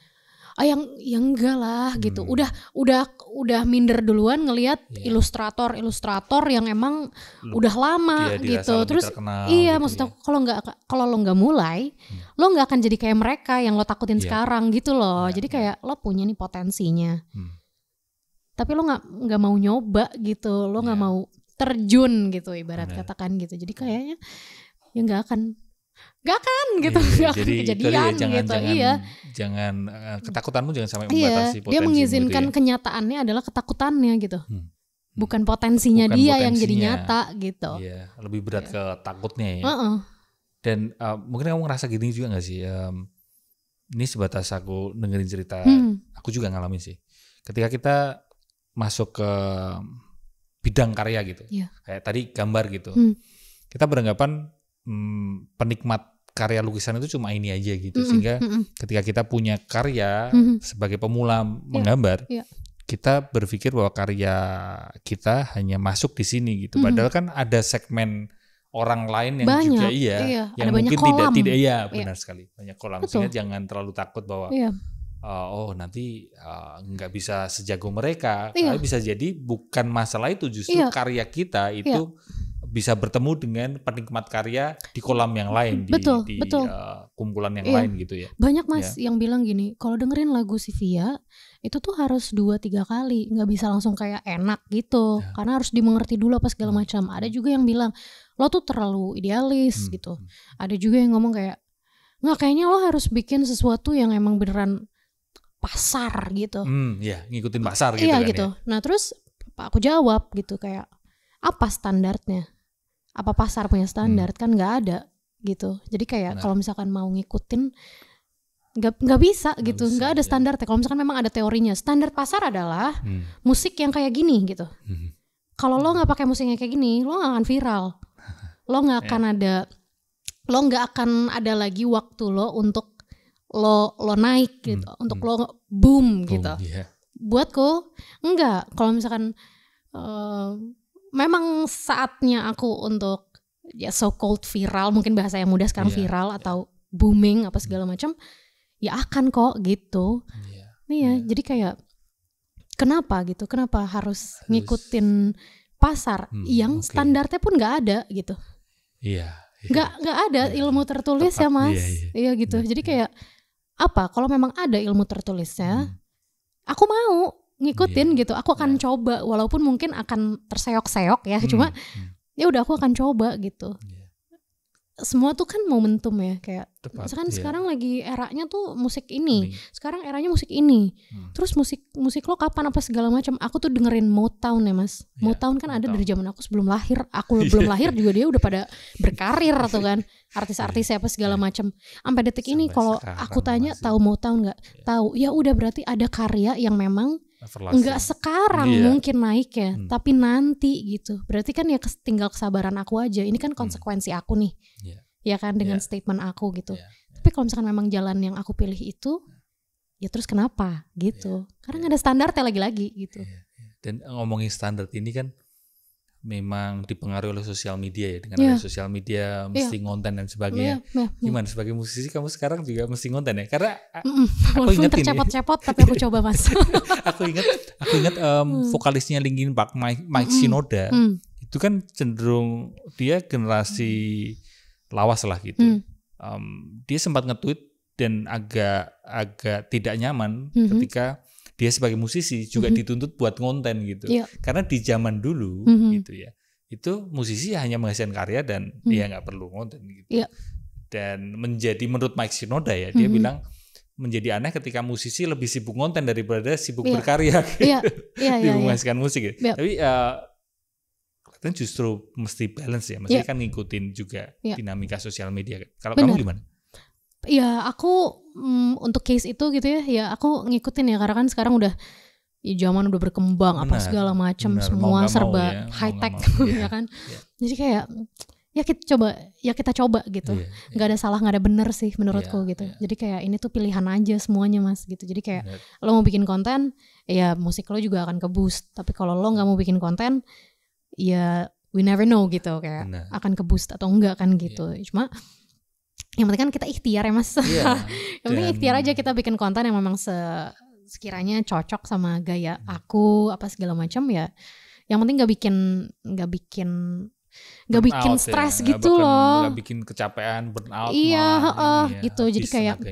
yang enggak lah gitu. Udah minder duluan ngelihat ilustrator yang emang udah lama gitu. Terus gitu maksudnya kalau lo nggak mulai, lo nggak akan jadi kayak mereka yang lo takutin sekarang gitu loh. Jadi kayak lo punya nih potensinya. Tapi lo nggak mau nyoba gitu. Lo nggak mau terjun gitu ibarat katakan gitu. Jadi kayaknya ya nggak akan gitu, jadi kejadian gitu. Jangan ketakutanmu jangan sampai membatasi potensimu. Dia mengizinkan gitu ya. Kenyataannya adalah ketakutannya gitu, bukan potensinya dia yang jadi nyata gitu. Iya, lebih berat ke takutnya ya. Dan mungkin kamu ngerasa gini juga nggak sih? Ini sebatas aku dengerin cerita, aku juga ngalamin sih. Ketika kita masuk ke bidang karya gitu, kayak tadi gambar gitu, kita beranggapan penikmat karya lukisan itu cuma ini aja gitu, sehingga ketika kita punya karya sebagai pemula menggambar, kita berpikir bahwa karya kita hanya masuk di sini gitu. Padahal kan ada segmen orang lain yang banyak, juga yang mungkin tidak benar sekali, banyak kolam. Sehingga jangan terlalu takut bahwa nanti nggak bisa sejago mereka. Tapi bisa jadi bukan masalah itu, justru karya kita itu bisa bertemu dengan penikmat karya di kolam yang lain, di kumpulan yang lain gitu ya. Banyak Mas yang bilang gini, kalau dengerin lagu Sivia itu tuh harus 2-3 kali, nggak bisa langsung kayak enak gitu, karena harus dimengerti dulu apa segala macam. Ada juga yang bilang lo tuh terlalu idealis gitu. Ada juga yang ngomong kayak nggak, kayaknya lo harus bikin sesuatu yang emang beneran pasar gitu. Ngikutin pasar gitu kan gitu. Nah terus aku jawab gitu kayak apa standarnya? Apa pasar punya standar? Kan nggak ada gitu. Jadi kayak kalau misalkan mau ngikutin nggak bisa gitu, nggak ada standarnya. Kalau misalkan memang ada teorinya, standar pasar adalah musik yang kayak gini gitu. Kalau lo nggak pakai musik yang kayak gini, lo nggak akan viral, lo nggak akan ada lagi waktu lo untuk lo naik gitu, untuk lo boom gitu. Buatku enggak. Kalau misalkan memang saatnya aku untuk so called viral, mungkin bahasa yang mudah sekarang viral atau booming apa segala macam, ya akan kok gitu. Jadi kayak kenapa harus ngikutin pasar yang standarnya pun nggak ada gitu. Nggak ada ilmu tertulis ya Mas. Gitu. Jadi kayak apa? Kalau memang ada ilmu tertulisnya, aku mau ngikutin gitu. Aku akan coba, walaupun mungkin akan terseok-seok ya. Cuma ya udah aku akan coba gitu. Semua tuh kan momentum ya, kayak misalkan sekarang lagi eranya tuh musik ini, sekarang eranya musik ini, terus musik lo kapan apa segala macam. Aku tuh dengerin Motown ya mas, Motown kan ada dari zaman aku sebelum lahir, aku belum lahir juga dia udah pada berkarir atau kan artis-artis apa segala macam. Sampai detik ini kalau aku tanya tahu Motown nggak? Tahu. Ya udah berarti ada karya yang memang nggak sekarang mungkin naik ya, tapi nanti gitu. Berarti kan ya tinggal kesabaran aku aja. Ini kan konsekuensi aku nih, ya kan dengan statement aku gitu. Tapi kalau misalkan memang jalan yang aku pilih itu, ya terus kenapa gitu? Karena nggak ada standarnya lagi-lagi gitu. Dan ngomongin standar ini kan memang dipengaruhi oleh sosial media ya. Dengan ada sosial media mesti ngonten dan sebagainya. Gimana sebagai musisi kamu sekarang juga mesti ngonten ya? Karena aku ingat tercepot-cepot tapi aku coba mas. aku ingat vokalisnya Linkin Park Mike Shinoda itu kan cenderung dia generasi lawas lah gitu. Dia sempat nge-tweet dan agak tidak nyaman ketika dia sebagai musisi juga dituntut buat konten gitu. Karena di zaman dulu gitu ya, itu musisi hanya menghasilkan karya dan dia nggak perlu konten gitu. Dan menurut Mike Shinoda ya, dia bilang menjadi aneh ketika musisi lebih sibuk konten daripada sibuk berkarya di menghasilkan musik. Tapi kan justru mesti balance ya, mesti kan ngikutin juga dinamika sosial media. Kalau kamu gimana? Ya aku untuk case itu gitu ya aku ngikutin ya, karena kan sekarang udah zaman udah berkembang apa segala macam, semua serba high tech ya kan. Jadi kayak kita coba gitu. Nggak ada salah, nggak ada bener sih menurutku gitu. Jadi kayak ini tuh pilihan aja semuanya mas gitu. Jadi kayak lo mau bikin konten, ya musik lo juga akan ke-boost. Tapi kalau lo nggak mau bikin konten, ya we never know gitu, kayak akan ke-boost atau enggak kan gitu. Cuma yang penting kan kita ikhtiar ya mas. Yang penting ikhtiar aja kita bikin konten yang memang sekiranya cocok sama gaya aku apa segala macam ya. Yang penting nggak bikin stres gitu loh. Nggak bikin kecapean, burnout. Gitu. Jadi kayak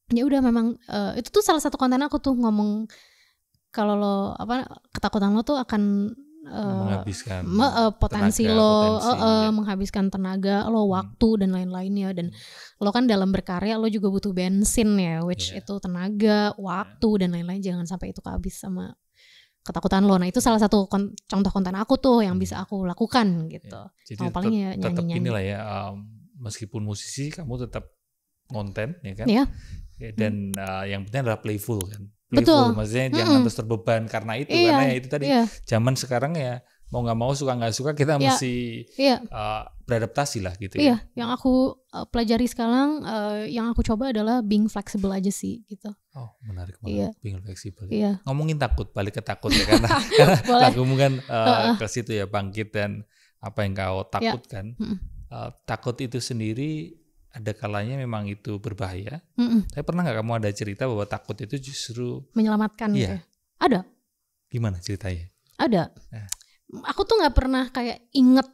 ya udah memang itu tuh salah satu konten aku tuh ngomong kalau lo ketakutan lo tuh akan menghabiskan potensi lo, menghabiskan tenaga lo, waktu dan lain-lainnya. Dan lo kan dalam berkarya lo juga butuh bensin ya, which itu tenaga, waktu dan lain-lain. Jangan sampai itu kehabis sama ketakutan lo. Nah itu salah satu contoh konten aku tuh yang bisa aku lakukan gitu. Jadi paling tetap inilah ya, meskipun musisi kamu tetap konten ya kan. Dan yang penting adalah playful kan. Betul. Maksudnya jangan terus terbeban karena itu, karena ya itu tadi zaman sekarang ya mau nggak mau, suka nggak suka kita mesti beradaptasi lah gitu ya. Yang aku pelajari sekarang, yang aku coba adalah being flexible aja sih gitu. Oh menarik banget, being flexible. Ngomongin takut, balik ke takut ya karena lagumu kan ke situ ya, bangkit dan apa yang kau takutkan. Takut itu sendiri ada kalanya memang itu berbahaya. Tapi pernah nggak kamu ada cerita bahwa takut itu justru menyelamatkan gitu? Ada. Gimana ceritanya? Ada. Aku tuh nggak pernah kayak inget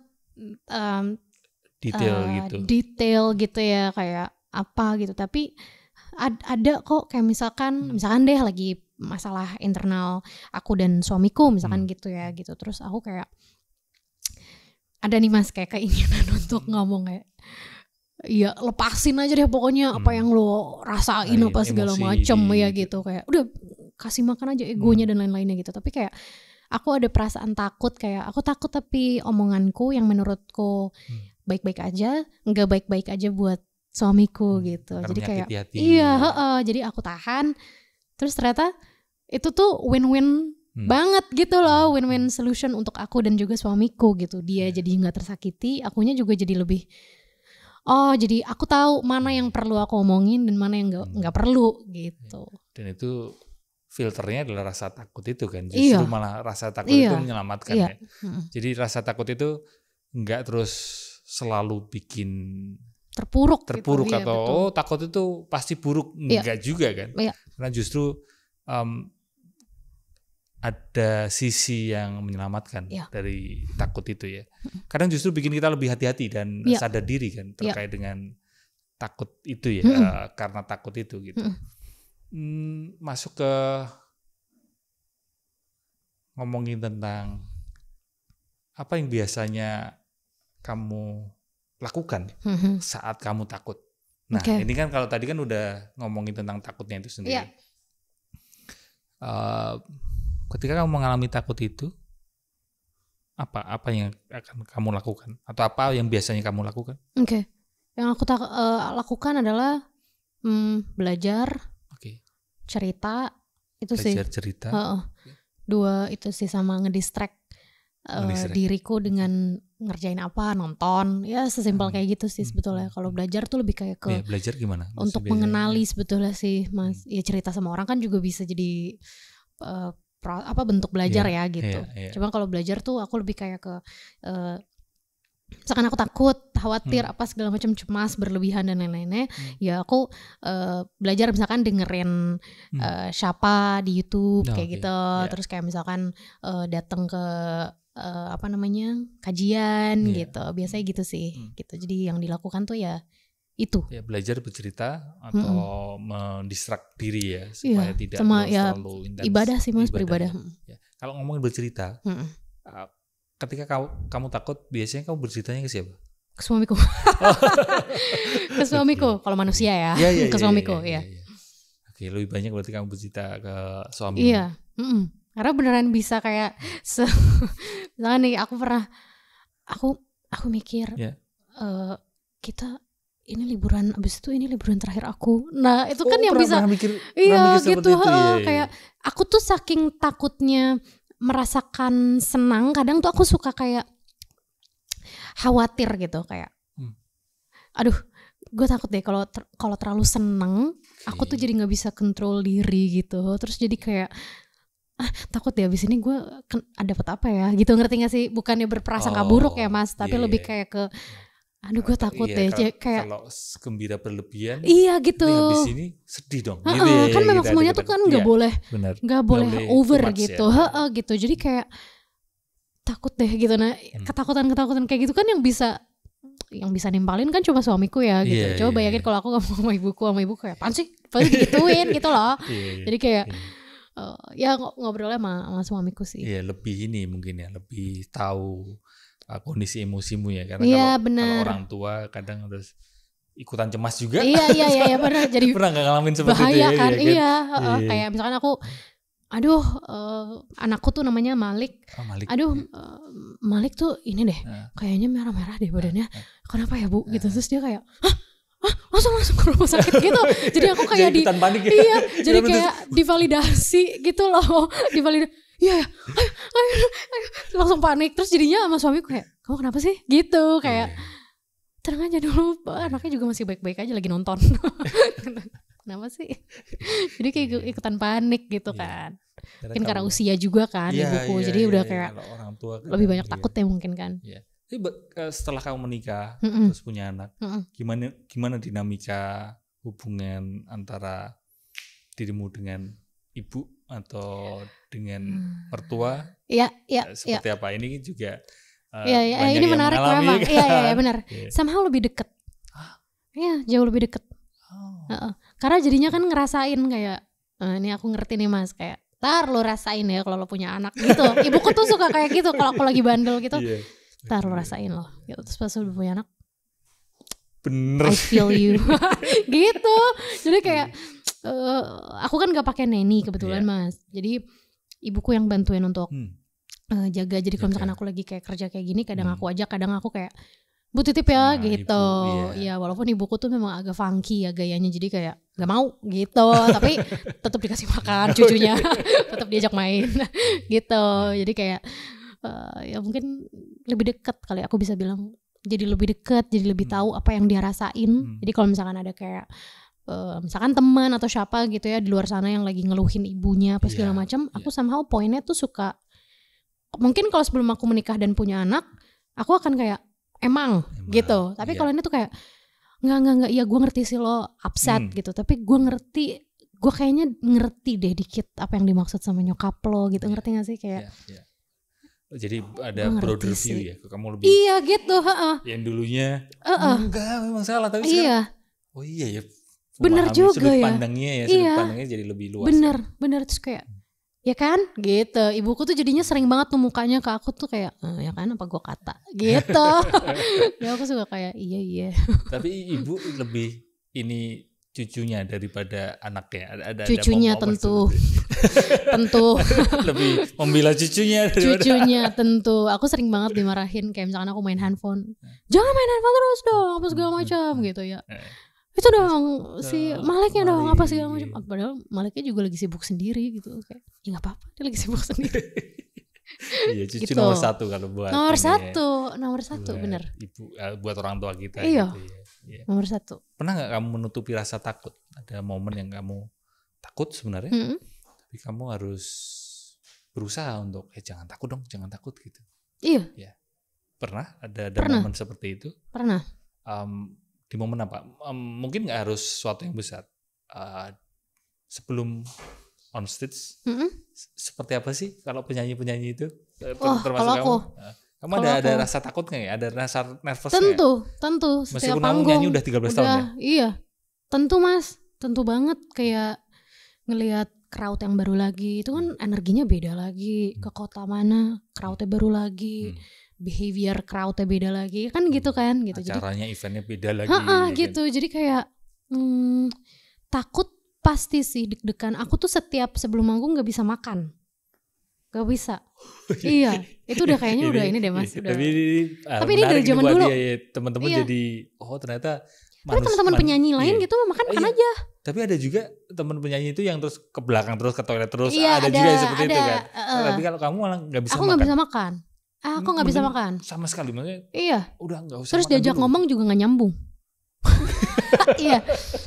detail gitu ya, kayak apa gitu. Tapi ada kok, kayak misalkan deh lagi masalah internal aku dan suamiku misalkan gitu ya gitu. Terus aku kayak ada nih mas kayak keinginan untuk ngomong kayak, ya lepasin aja deh pokoknya apa yang lo rasain apa segala macem ya gitu. Kayak udah kasih makan aja egonya dan lain-lainnya gitu. Tapi kayak aku ada perasaan takut, kayak aku takut tapi omonganku yang menurutku baik-baik aja nggak baik-baik aja buat suamiku gitu. Jadi kayak jadi aku tahan. Terus ternyata itu tuh win-win banget gitu loh, win-win solution untuk aku dan juga suamiku gitu. Dia jadi nggak tersakiti, akunya juga jadi lebih jadi aku tahu mana yang perlu aku omongin dan mana yang nggak perlu gitu. Dan itu filternya adalah rasa takut itu kan, justru malah rasa takut itu menyelamatkan ya. Jadi rasa takut itu nggak terus selalu bikin terpuruk gitu, atau takut itu pasti buruk, enggak juga kan. Karena justru ada sisi yang menyelamatkan dari takut itu ya. Kadang justru bikin kita lebih hati-hati dan sadar diri kan terkait dengan takut itu ya, karena takut itu gitu. masuk ke ngomongin tentang apa yang biasanya kamu lakukan saat kamu takut. Nah, ini kan kalau tadi kan udah ngomongin tentang takutnya itu sendiri. Yeah. Ketika kamu mengalami takut itu, apa yang akan kamu lakukan? Atau apa yang biasanya kamu lakukan? Yang aku lakukan adalah belajar, cerita, itu belajar, sih. Cerita. Dua itu sih, sama ngedistract diriku dengan ngerjain apa, nonton, ya sesimpel kayak gitu sih sebetulnya. Kalau belajar tuh lebih kayak ke belajar gimana? Untuk mengenali sebetulnya sih, Mas. Ya cerita sama orang kan juga bisa jadi bentuk belajar ya gitu. Cuma kalau belajar tuh aku lebih kayak ke misalkan aku takut, khawatir, apa segala macam, cemas, berlebihan dan lain-lainnya, ya aku belajar misalkan dengerin siapa di YouTube kayak gitu, terus kayak misalkan datang ke kajian gitu, biasanya gitu sih, gitu. Jadi yang dilakukan tuh ya itu. Ya, belajar bercerita atau mendistract diri ya supaya tidak terlalu intens. Ibadah sih Mas, beribadah. Ya. Kalau ngomongin bercerita, ketika kamu takut, biasanya kamu berceritanya ke siapa? Ke suamiku. Ke suamiku kalau manusia ya. Ke suamiku ya. Oke, lebih banyak berarti kamu bercerita ke suami. Iya. Karena beneran bisa kayak misalnya nih aku mikir kita ini liburan, abis itu ini liburan terakhir aku. Nah itu kan yang bisa mikir gitu itu, kayak aku tuh saking takutnya merasakan senang, kadang tuh aku suka kayak khawatir gitu, kayak aduh gue takut deh kalau terlalu seneng, aku tuh jadi nggak bisa kontrol diri gitu, terus jadi kayak takut deh abis ini gue dapat apa ya gitu, ngerti gak sih? Bukannya berprasangka buruk ya Mas, tapi lebih kayak ke aduh gue takut deh kayak kalau gembira berlebihan gitu, habis ini sedih dong gitu kan memang gitu, semuanya tuh kan nggak boleh over gitu ya. Gitu, jadi kayak takut deh gitu. Nah ketakutan kayak gitu kan yang bisa nimpalin kan cuma suamiku ya gitu. Coba bayangin kalau aku ngomong sama ibuku kayak apaan sih pasti digituin gitu loh. Jadi kayak ya ngobrolnya sama suamiku sih. Iya, lebih ini mungkin ya, lebih tahu kondisi emosimu ya, karena kalau orang tua kadang harus ikutan cemas juga. Iya benar. Jadi pernah nggak ngalamin seperti bahaya itu ya? Kan? Kayak misalkan aku, anakku tuh namanya Malik. Aduh, Malik tuh ini deh, kayaknya merah-merah deh badannya. Kenapa ya Bu? Gitu, terus dia kayak, langsung ke rumah sakit gitu. Jadi aku kayak panik ya? Jadi kayak divalidasi gitu loh, Iya, ayo, langsung panik. Terus jadinya sama suamiku kayak, kamu kenapa sih? Gitu, kayak tenang aja dulu, anaknya juga masih baik-baik aja lagi nonton. Kenapa sih? Jadi kayak ikutan panik gitu kan. Mungkin karena usia juga kan ibuku, jadi udah kayak orang tua kan lebih banyak takut ya mungkin kan. Tapi setelah kamu menikah terus punya anak, gimana dinamika hubungan antara dirimu dengan ibu atau dengan mertua? Seperti apa? Ini juga ini menarik memang. Iya benar. Somehow lebih deket. Jauh lebih deket. Karena jadinya kan ngerasain kayak ini aku ngerti nih Mas, kayak tar lo rasain ya kalau lo punya anak gitu. Ibuku tuh suka kayak gitu kalau aku lagi bandel gitu. Tar lo rasain lo gitu. Terus pas udah punya anak, bener, I feel you. Gitu. Jadi kayak aku kan gak pakai nanny kebetulan Mas. Jadi ibuku yang bantuin untuk jaga. Jadi kalau misalkan aku lagi kayak kerja kayak gini, kadang aku ajak, kadang aku kayak Bu titip ya gitu. Ya walaupun ibuku tuh memang agak funky ya gayanya, jadi kayak gak mau gitu. Tapi tetap dikasih makan cucunya, tetap diajak main gitu. Jadi kayak ya mungkin lebih dekat kali aku bisa bilang. Jadi lebih dekat, jadi lebih tahu apa yang dia rasain. Jadi kalau misalkan ada kayak misalkan teman atau siapa gitu ya di luar sana yang lagi ngeluhin ibunya apa segala macam, aku somehow poinnya tuh suka, mungkin kalau sebelum aku menikah dan punya anak, aku akan kayak emang gitu. Tapi kalau ini tuh kayak nggak, ya gue ngerti sih lo upset gitu, tapi gue kayaknya ngerti deh dikit apa yang dimaksud sama nyokap lo gitu, ngerti nggak sih kayak. Jadi ada broader view ya, kamu lebih. Iya gitu. Yang dulunya enggak memang salah, tapi sekarang. Oh iya ya. bener juga sudut ya. Pandangnya ya, sudut pandangnya jadi lebih luas. Bener terus kayak ya kan gitu. Ibuku tuh jadinya sering banget tuh mukanya ke aku tuh kayak ya kan apa gue kata gitu. Ya aku suka kayak iya. Tapi ibu lebih ini cucunya daripada anaknya. Ada cucunya tentu. Tentu. Lebih membela cucunya daripada cucunya tentu. Aku sering banget dimarahin kayak misalkan aku main handphone. Jangan main handphone terus dong apa segala macam gitu ya. Itu dong si Maliknya dong apa segala macam. Padahal Maliknya juga lagi sibuk sendiri gitu kayak ya nggak apa-apa dia lagi sibuk sendiri. Iya cucu gitu. nomor 1 kalau buat nomor satu bener ibu buat orang tua kita. Iya gitu, ya. Nomor 1. Pernah nggak kamu menutupi rasa takut? Ada momen yang kamu takut sebenarnya tapi kamu harus berusaha untuk jangan takut gitu. Iya ya. Pernah ada momen seperti itu? Pernah. Di momen apa? Mungkin nggak harus sesuatu yang besar. Sebelum on stage, seperti apa sih kalau penyanyi itu? Termasuk kamu ada rasa takut nggak ya? Ada rasa nervous Tentu. Meskipun kamu nyanyi udah 13 tahun ya? Iya, tentu Mas. Tentu banget kayak ngelihat crowd yang baru lagi. Itu kan energinya beda lagi. Ke kota mana, crowdnya baru lagi. Behavior crowdnya beda lagi. Kan gitu kan. Gitu. Acaranya, eventnya beda lagi. Gitu. Jadi kayak takut pasti sih deg-degan. Aku tuh setiap sebelum manggung gak bisa makan. Gak bisa. Iya, itu udah kayaknya udah ini deh Mas. Udah. Tapi ini dari zaman dulu. Teman-teman jadi ternyata. Tapi teman-teman penyanyi lain gitu makan aja. Tapi ada juga teman penyanyi itu yang terus ke belakang terus ke toilet terus. Ada juga yang seperti itu kan. Tapi kalau kamu malah gak bisa makan. Aku gak bisa makan. Aku gak bisa makan. Sama sekali maksudnya. Iya. Udah gak usah. Terus diajak ngomong juga gak nyambung. Iya.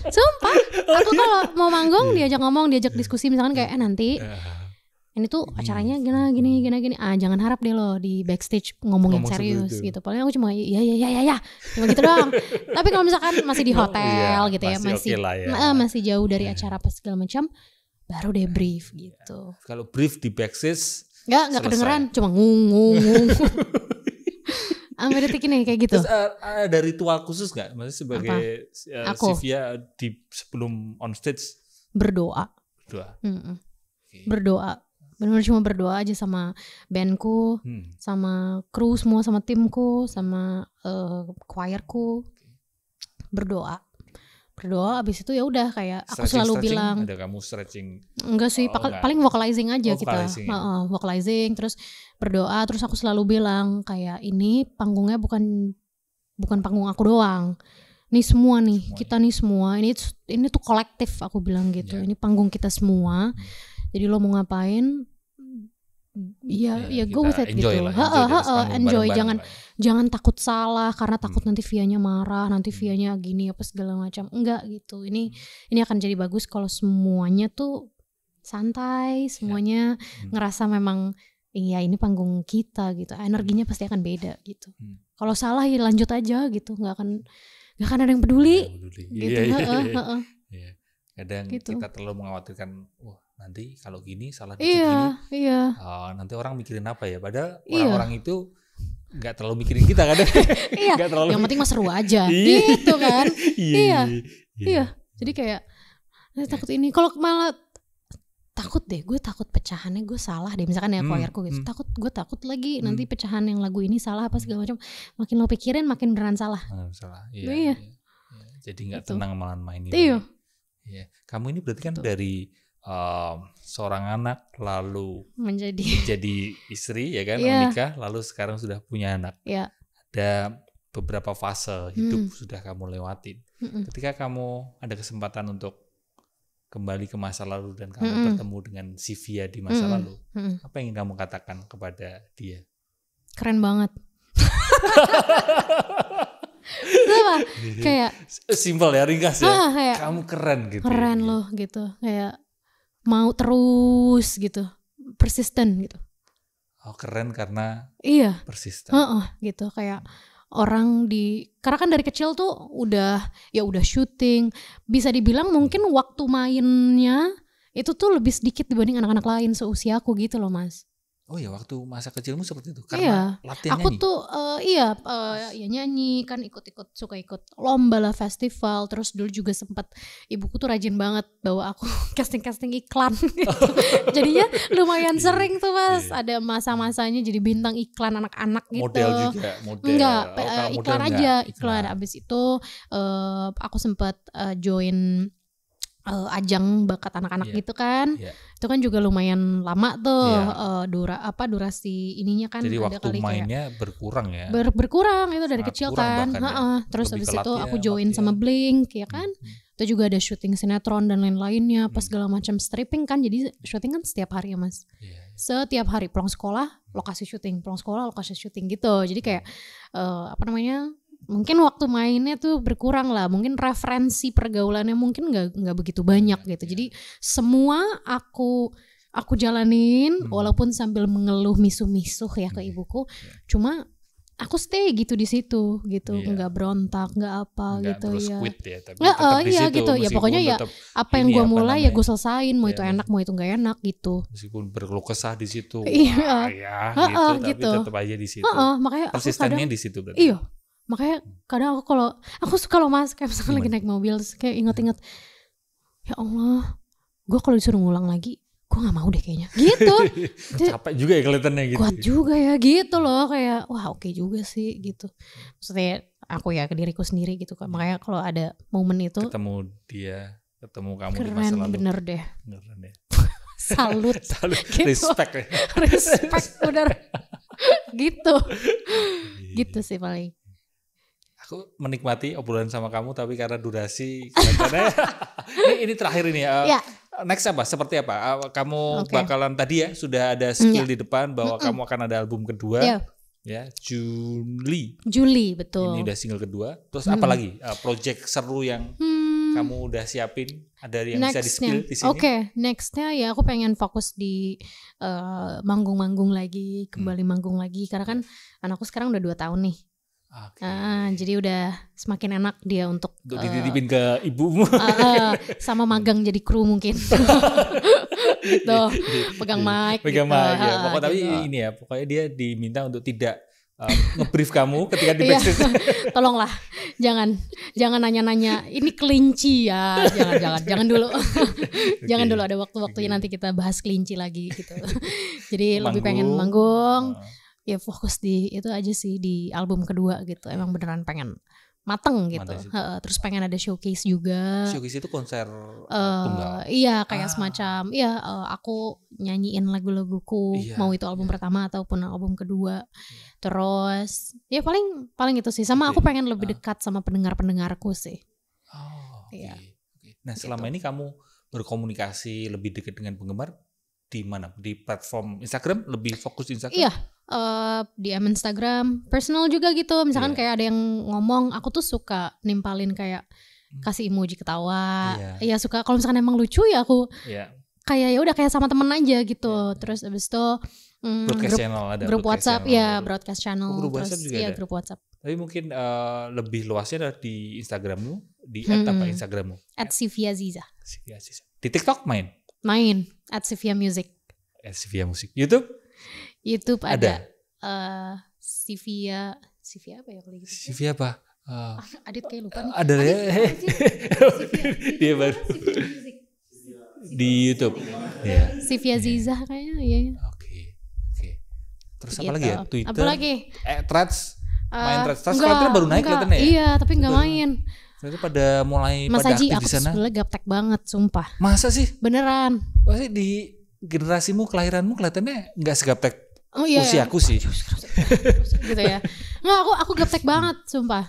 Sumpah. Aku kalau mau manggung diajak ngomong, diajak diskusi misalkan kayak nanti ini tuh acaranya gini. Jangan harap deh lo di backstage ngomongin serius gitu. Paling aku cuma ya. Cuma gitu doang. Tapi kalau misalkan masih di hotel gitu ya, masih jauh dari acara apa segala macam, baru deh brief gitu. Kalau brief di backstage enggak kedengeran, cuma ngung. Sampai detik ini kayak gitu. Terus ada ritual khusus gak? Maksudnya sebagai Sivia di sebelum on stage? Berdoa. Berdoa. Benar-benar cuma berdoa aja sama bandku, sama kru semua, sama timku, sama choirku. Berdoa abis itu ya udah kayak aku selalu bilang. Ada kamu stretching? Enggak sih, paling vocalizing aja kita. Vocalizing terus berdoa, terus aku selalu bilang kayak ini panggungnya bukan panggung aku doang. Ini semua nih, kita nih semua. Ini tuh kolektif aku bilang gitu. Ini panggung kita semua. Jadi lo mau ngapain? Ya go with it gitu. Enjoy. Jangan takut salah karena takut nanti Vianya marah, nanti Vianya gini apa segala macam. Enggak gitu. Ini akan jadi bagus kalau semuanya tuh santai, semuanya ngerasa memang iya ini panggung kita gitu. Energinya pasti akan beda gitu. Kalau salah ya lanjut aja gitu. Nggak akan ada yang peduli. Gitu. Kadang gitu. Kita terlalu mengkhawatirkan nanti kalau gini salah dikit gini. Nanti orang mikirin apa ya? Padahal orang-orang itu nggak terlalu mikirin kita kadang. Yang penting mah seru aja. Gitu kan. Iya. Jadi kayak takut ini. Kalau malah takut deh, gue takut pecahannya gue salah deh. Misalkan ya choirku gitu. Gue takut lagi nanti pecahan yang lagu ini salah apa segala macam. Makin lo pikirin makin beneran salah. Iya. Jadi nggak tenang malah main ini. Iya. Kamu ini berarti kan dari seorang anak lalu menjadi istri ya kan, menikah lalu sekarang sudah punya anak. Ada beberapa fase hidup sudah kamu lewatin. Ketika kamu ada kesempatan untuk kembali ke masa lalu dan kamu bertemu dengan Sivia di masa lalu, apa yang ingin kamu katakan kepada dia? Keren banget. Apa? Kayak simple ya, ringkas ya. Kayak, kamu keren gitu. Keren loh gitu. Kayak mau terus gitu. Persisten gitu. Keren karena persisten. Gitu kayak orang karena kan dari kecil tuh udah syuting. Bisa dibilang mungkin waktu mainnya itu tuh lebih sedikit dibanding anak-anak lain seusia aku gitu loh Mas. Oh ya, waktu masa kecilmu seperti itu karena latihan nyanyi. Aku tuh ya nyanyi kan, suka ikut lomba lah, festival. Terus dulu juga sempat ibuku tuh rajin banget bawa aku casting iklan gitu. Jadinya lumayan sering tuh Mas. Ada masa-masanya jadi bintang iklan anak-anak gitu. Model juga, Enggak, iklan aja, iklan. Abis itu aku sempat join ajang bakat anak-anak gitu kan. Itu kan juga lumayan lama tuh durasi ininya kan. Jadi ada waktu kali mainnya berkurang ya. Berkurang itu dari kecil kan. Terus habis itu aku join sama Blink ya kan. Itu juga ada syuting sinetron dan lain-lainnya, pas segala macam stripping kan. Jadi syuting kan setiap hari ya Mas. Setiap hari pulang sekolah lokasi syuting, pulang sekolah lokasi syuting gitu. Jadi kayak mungkin waktu mainnya tuh berkurang lah, mungkin referensi pergaulannya mungkin nggak begitu banyak gitu. Jadi semua aku jalanin walaupun sambil mengeluh misuh-misuh ya ke ibuku. Cuma aku stay gitu di situ gitu, nggak berontak, nggak apa nggak gitu terus ya. Quit ya, tapi tetap gitu ya, pokoknya ya apa yang gue mulai ya gue selesain, mau itu enak mau itu nggak enak gitu. Meskipun berkeluh kesah di situ, gitu. Tapi tetap aja di situ. Makanya persistennya di situ berarti. Iya. Makanya kadang aku suka loh Mas, kayak misalnya lagi naik mobil terus kayak inget-inget, ya Allah, gue kalau disuruh ngulang lagi gue gak mau deh kayaknya gitu. Capek juga ya kelihatannya gitu. Kuat juga ya gitu loh, kayak wah oke juga sih gitu. Maksudnya aku ya ke diriku sendiri gitu kan. Makanya kalau ada momen itu ketemu kamu keren, di masa lalu bener deh. Salut. Gitu. Respect ya. Respect bener. Gitu sih paling. Aku menikmati obrolan sama kamu, tapi karena durasi ini terakhir ini ya. Next apa? Seperti apa? Kamu bakalan tadi ya sudah ada skill di depan bahwa kamu akan ada album kedua. Ya, Juli betul. Ini udah single kedua. Terus apa lagi? Project seru yang kamu udah siapin? Ada yang bisa di-spill di sini? Nextnya ya aku pengen fokus di manggung-manggung lagi, kembali manggung lagi. Karena kan anakku sekarang udah 2 tahun nih. Jadi udah semakin enak dia untuk dititipin ke ibumu, sama magang jadi kru mungkin. Gitu, pegang mic ya. Pokoknya tapi ini ya, pokoknya dia diminta untuk tidak nge-brief kamu ketika di backstage. Tolonglah, jangan nanya-nanya ini kelinci ya, jangan dulu. Jangan dulu, ada waktu-waktunya nanti kita bahas kelinci lagi gitu. Jadi lebih pengen manggung. Ya fokus di itu aja sih, di album kedua gitu. Emang beneran pengen mateng gitu. Terus pengen ada showcase juga. Showcase itu konser tunggal. Iya, kayak semacam aku nyanyiin lagu-laguku, mau itu album pertama ataupun album kedua. Terus ya paling itu sih. Sama aku pengen lebih dekat sama pendengar-pendengarku sih. Nah, selama ini kamu berkomunikasi lebih dekat dengan penggemar di mana? Di platform Instagram, lebih fokus di Instagram? Iya. DM Instagram, personal juga gitu. Misalkan kayak ada yang ngomong, aku tuh suka nimpalin kayak kasih emoji ketawa. Iya suka. Kalau misalkan emang lucu ya aku kayak ya udah kayak sama temen aja gitu. Terus abis itu grup WhatsApp channel, broadcast channel. Grup WhatsApp juga ada. Grup WhatsApp. Tapi mungkin lebih luasnya adalah di Instagrammu, di apa Instagrammu? @Sivia_Ziza. Di TikTok main, @Sivia Music. @Sivia Music. YouTube ada. Sivia apa ya kalau gitu? Sivia apa? Adit kayak lupa nih. Ada ya. Dia baru di YouTube. Sivia Ziza kayaknya ya. Oke. Terus apa lagi ya? Twitter. Apa lagi? Threads. Main Threads. Threads baru naik kelihatannya ya. Iya, tapi enggak main. Ternyata pada mulai Mas pada Haji, aktif di sana. Mas Haji, aku sebenernya gaptek banget, sumpah. Masa sih? Beneran. Pasti di generasimu, kelahiranmu kelihatannya nggak segaptek usiaku sih. Gitu ya. Nggak, aku gaptek banget, sumpah.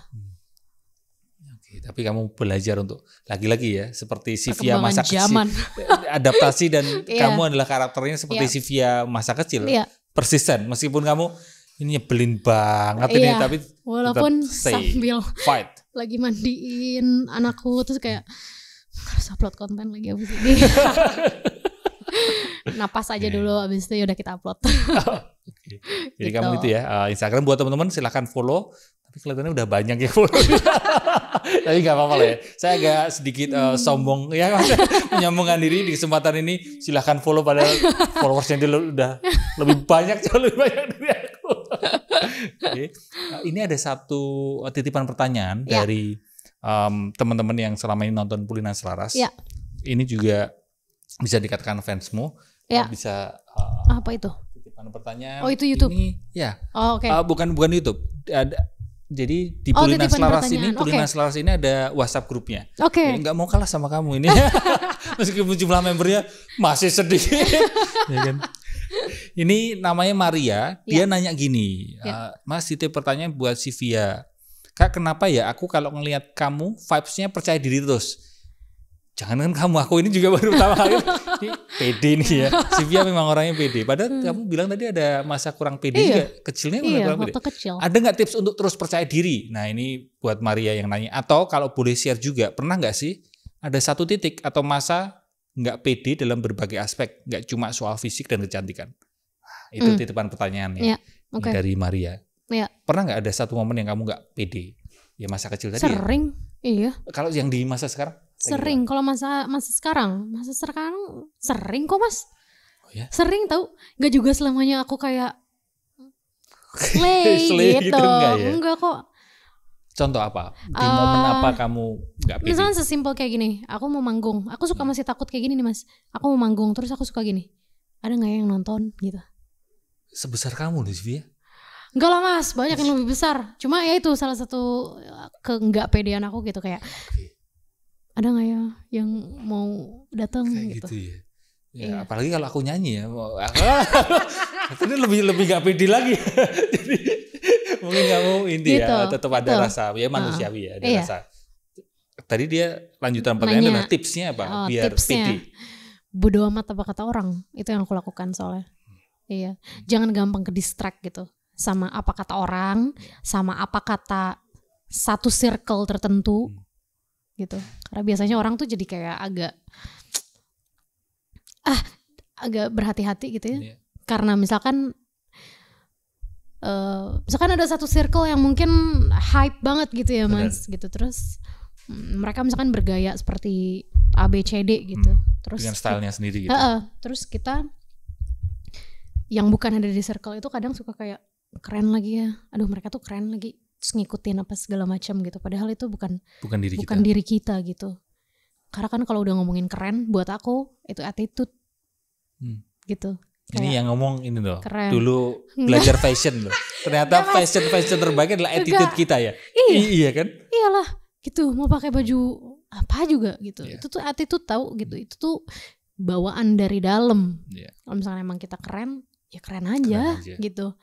Tapi kamu belajar untuk lagi-lagi ya, seperti Sivia masa kecil. Adaptasi dan kamu adalah karakternya seperti Sivia masa kecil. Persisten, meskipun kamu ini nyebelin banget ini, tapi walaupun sambil fight. Lagi mandiin anakku terus kayak harus upload konten lagi abis ini. Napas aja dulu, abis itu yaudah kita upload. Jadi kamu itu ya, Instagram buat teman-teman silahkan follow. Tapi kelihatannya udah banyak ya follow. Tapi nggak apa-apa lah ya. Saya agak sedikit sombong ya, menyombongkan diri di kesempatan ini. Silahkan follow, padahal followersnya dia udah lebih banyak, jauh lebih banyak dari aku. Okay. Ini ada satu titipan pertanyaan dari teman-teman yang selama ini nonton Pulinan Selaras. Ini juga bisa dikatakan fansmu. Bisa apa itu? Titipan pertanyaan. Oh, itu YouTube. Ini ya. Oh, oke. Bukan YouTube. Jadi di Pulinan Selaras ini ada WhatsApp grupnya. Oke. Nggak mau kalah sama kamu ini. Meskipun jumlah membernya masih sedikit. Ya kan? Ini namanya Maria. Dia nanya gini, Mas, titip pertanyaan buat Sivia. Kak, kenapa ya aku kalau ngelihat kamu vibes-nya percaya diri terus? Jangan kan kamu, aku ini juga baru pertama kali. Ini pede nih ya. Sivia memang orangnya pede. Padahal kamu bilang tadi ada masa kurang pede juga. Kecilnya kurang pede. Kecil. Ada nggak tips untuk terus percaya diri? Nah, ini buat Maria yang nanya. Atau kalau boleh share juga, pernah nggak sih ada satu titik atau masa nggak pede dalam berbagai aspek, nggak cuma soal fisik dan kecantikan? Nah, itu titipan pertanyaannya dari Maria. Pernah nggak ada satu momen yang kamu nggak pede? Ya masa kecil tadi. Sering, iya. Kalau yang di masa sekarang? Sering. Kalau masa sekarang sering kok, Mas. Oh ya? Sering tau. Gak juga selamanya aku kayak slay gitu. Enggak kok. Contoh apa? Di momen apa kamu gak pede? Misalnya sesimpel kayak gini. Aku mau manggung. Aku suka masih takut kayak gini nih, Mas. Aku mau manggung terus aku suka gini. Ada gak yang nonton gitu? Sebesar kamu loh, Sivia? Enggak lah, Mas. Banyak yang lebih besar. Cuma ya itu salah satu nggak pedean aku gitu kayak. Ada nggak ya yang mau datang gitu ya. Apalagi kalau aku nyanyi ya, itu lebih nggak pede lagi. Jadi mungkin kamu ini gitu, ya tetap ada rasa ya manusiawi ya, ada rasa. Tadi dia lanjutan pertanyaan adalah tipsnya apa biar pede? Bodo amat apa kata orang, itu yang aku lakukan soalnya. Jangan gampang ke distract gitu sama apa kata orang, sama apa kata satu circle tertentu. Gitu. Karena biasanya orang tuh jadi kayak agak berhati-hati gitu ya. Karena misalkan ada satu circle yang mungkin hype banget gitu ya, Mas. Gitu. Terus mereka misalkan bergaya seperti ABCD gitu. Terus dengan stylenya sendiri gitu. Terus kita yang bukan ada di circle itu kadang suka kayak keren lagi ya. Aduh, mereka tuh keren lagi. Terus ngikutin apa segala macam gitu. Padahal itu bukan diri kita gitu. Karena kan kalau udah ngomongin keren, buat aku itu attitude gitu. Ini yang ngomong ini loh. Keren. Dulu belajar fashion loh. Ternyata fashion terbaik adalah attitude kita ya. Iya kan? Iyalah gitu. Mau pakai baju apa juga gitu. Itu tuh attitude tahu gitu. Itu tuh bawaan dari dalam. Kalau misalnya emang kita keren, ya keren aja gitu.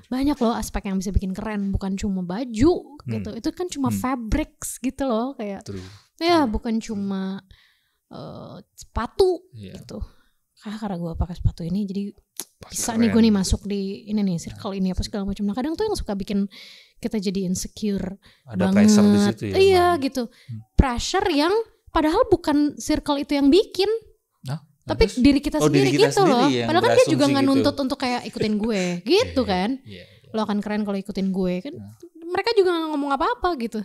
Banyak loh aspek yang bisa bikin keren, bukan cuma baju gitu. Itu kan cuma fabrics gitu loh kayak. Bukan cuma sepatu gitu. Karena gue pakai sepatu ini jadi bisa nih gue nih masuk di ini nih circle ini apa segala macam. Nah, kadang tuh yang suka bikin kita jadi insecure. Ada banget. Pressure di situ ya. Iya gitu. Pressure yang padahal bukan circle itu yang bikin. Tapi diri kita sendiri gitu loh. Padahal kan dia juga gak nuntut gitu. Untuk kayak ikutin gue gitu kan. Lo akan keren kalau ikutin gue kan. Mereka juga gak ngomong apa-apa gitu.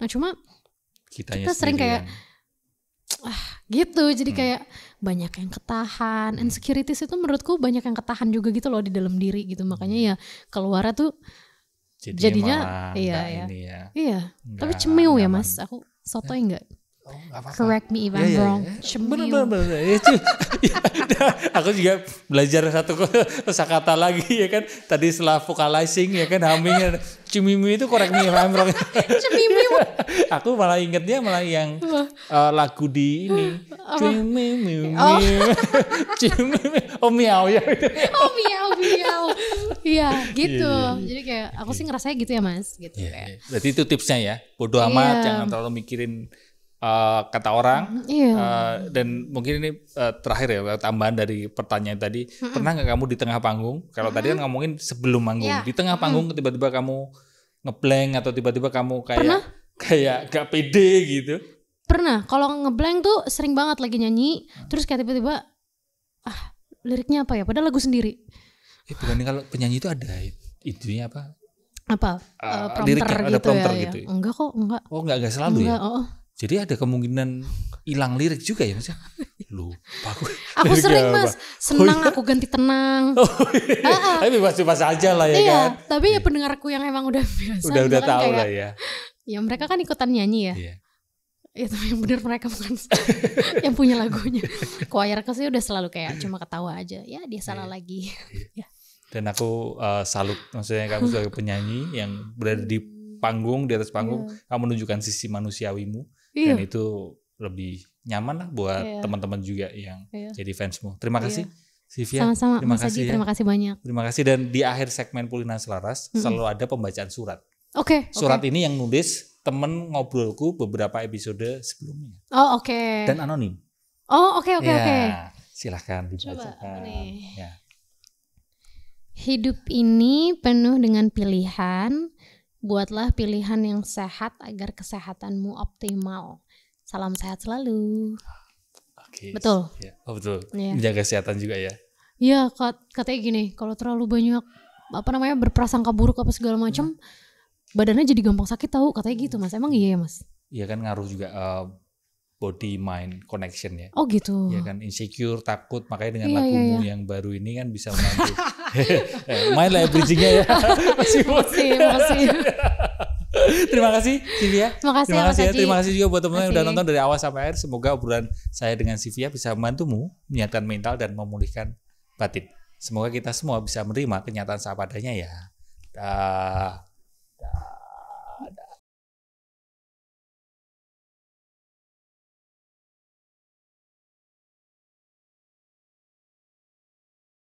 Nah cuma kita sering kayak gitu. Jadi kayak banyak yang ketahan. Insecurities itu menurutku banyak yang ketahan juga gitu loh di dalam diri gitu. Makanya ya keluarnya tuh jadinya iya. Tapi cemil ya, Mas. Aku sotoy enggak? Correct me if I'm wrong. Bener. Aku juga belajar satu kosakata lagi ya kan. Tadi setelah vocalizing ya kan, humming, cimimi itu correct me if I'm wrong. Cimimi. Aku malah ingetnya yang lagu di ini. Cimimi. Oh miau ya. Oh miau. Iya gitu. Jadi kayak aku sih ngerasanya gitu ya, Mas. Gitu kayak. Berarti itu tipsnya ya. Bodo amat, jangan terlalu mikirin kata orang. Dan mungkin ini terakhir ya, tambahan dari pertanyaan tadi. Pernah gak kamu di tengah panggung, kalau tadi kan ngomongin sebelum manggung, di tengah panggung tiba-tiba kamu ngeblank atau tiba-tiba kamu kayak gak pede gitu? Pernah. Kalau ngeblank tuh sering banget lagi nyanyi, terus kayak tiba-tiba liriknya apa ya, padahal lagu sendiri. Bukan, kalau penyanyi itu ada itunya apa, Apa prompter ada gitu prompter ya, gitu. Ya. Enggak kok, enggak. Oh, enggak selalu enggak, ya. Jadi ada kemungkinan hilang lirik juga ya Mas ya? Lupa gue. Aku sering Mas, senang aku ganti tenang. Tapi pas aja lah ya kan. Tapi ya pendengarku yang emang udah biasa. Udah tahu lah ya. Ya mereka kan ikutan nyanyi ya. Iya. Itu yang benar mereka bukan yang punya lagunya. Choirku sih udah selalu kayak cuma ketawa aja. Ya dia salah lagi. Ya. Dan aku salut, maksudnya kamu sebagai penyanyi yang berada di panggung, di atas panggung, kamu menunjukkan sisi manusiawimu, dan itu lebih nyaman lah buat teman-teman juga yang jadi fansmu. Terima kasih, Sivia. Sama-sama, Mas Haji, terima kasih banyak. Terima kasih, dan di akhir segmen Pulinan Selaras selalu ada pembacaan surat. Oke. Surat ini yang nulis temen ngobrolku beberapa episode sebelumnya. Oh oke. Dan anonim. Oh oke. Silahkan dibacakan. Ya. Hidup ini penuh dengan pilihan. Buatlah pilihan yang sehat agar kesehatanmu optimal. Salam sehat selalu. Oke. Betul. Ya. Oh betul. Ya. Menjaga kesehatan juga ya. Iya, katanya gini, kalau terlalu banyak berprasangka buruk apa segala macam, badannya jadi gampang sakit tahu, katanya gitu Mas. Emang iya ya Mas? Iya kan ngaruh juga body mind connection ya. Oh gitu. Iya kan, insecure, takut, makanya dengan lagumu yang baru ini kan bisa membantu. Main lah ya bridgingnya ya. Makasih. Terima kasih Sivia. Terima kasih juga buat teman-teman yang udah nonton dari awal sampai akhir. Semoga obrolan saya dengan Sivia bisa membantumu menyehatkan mental dan memulihkan batin. Semoga kita semua bisa menerima kenyataan seadanya ya. Dah.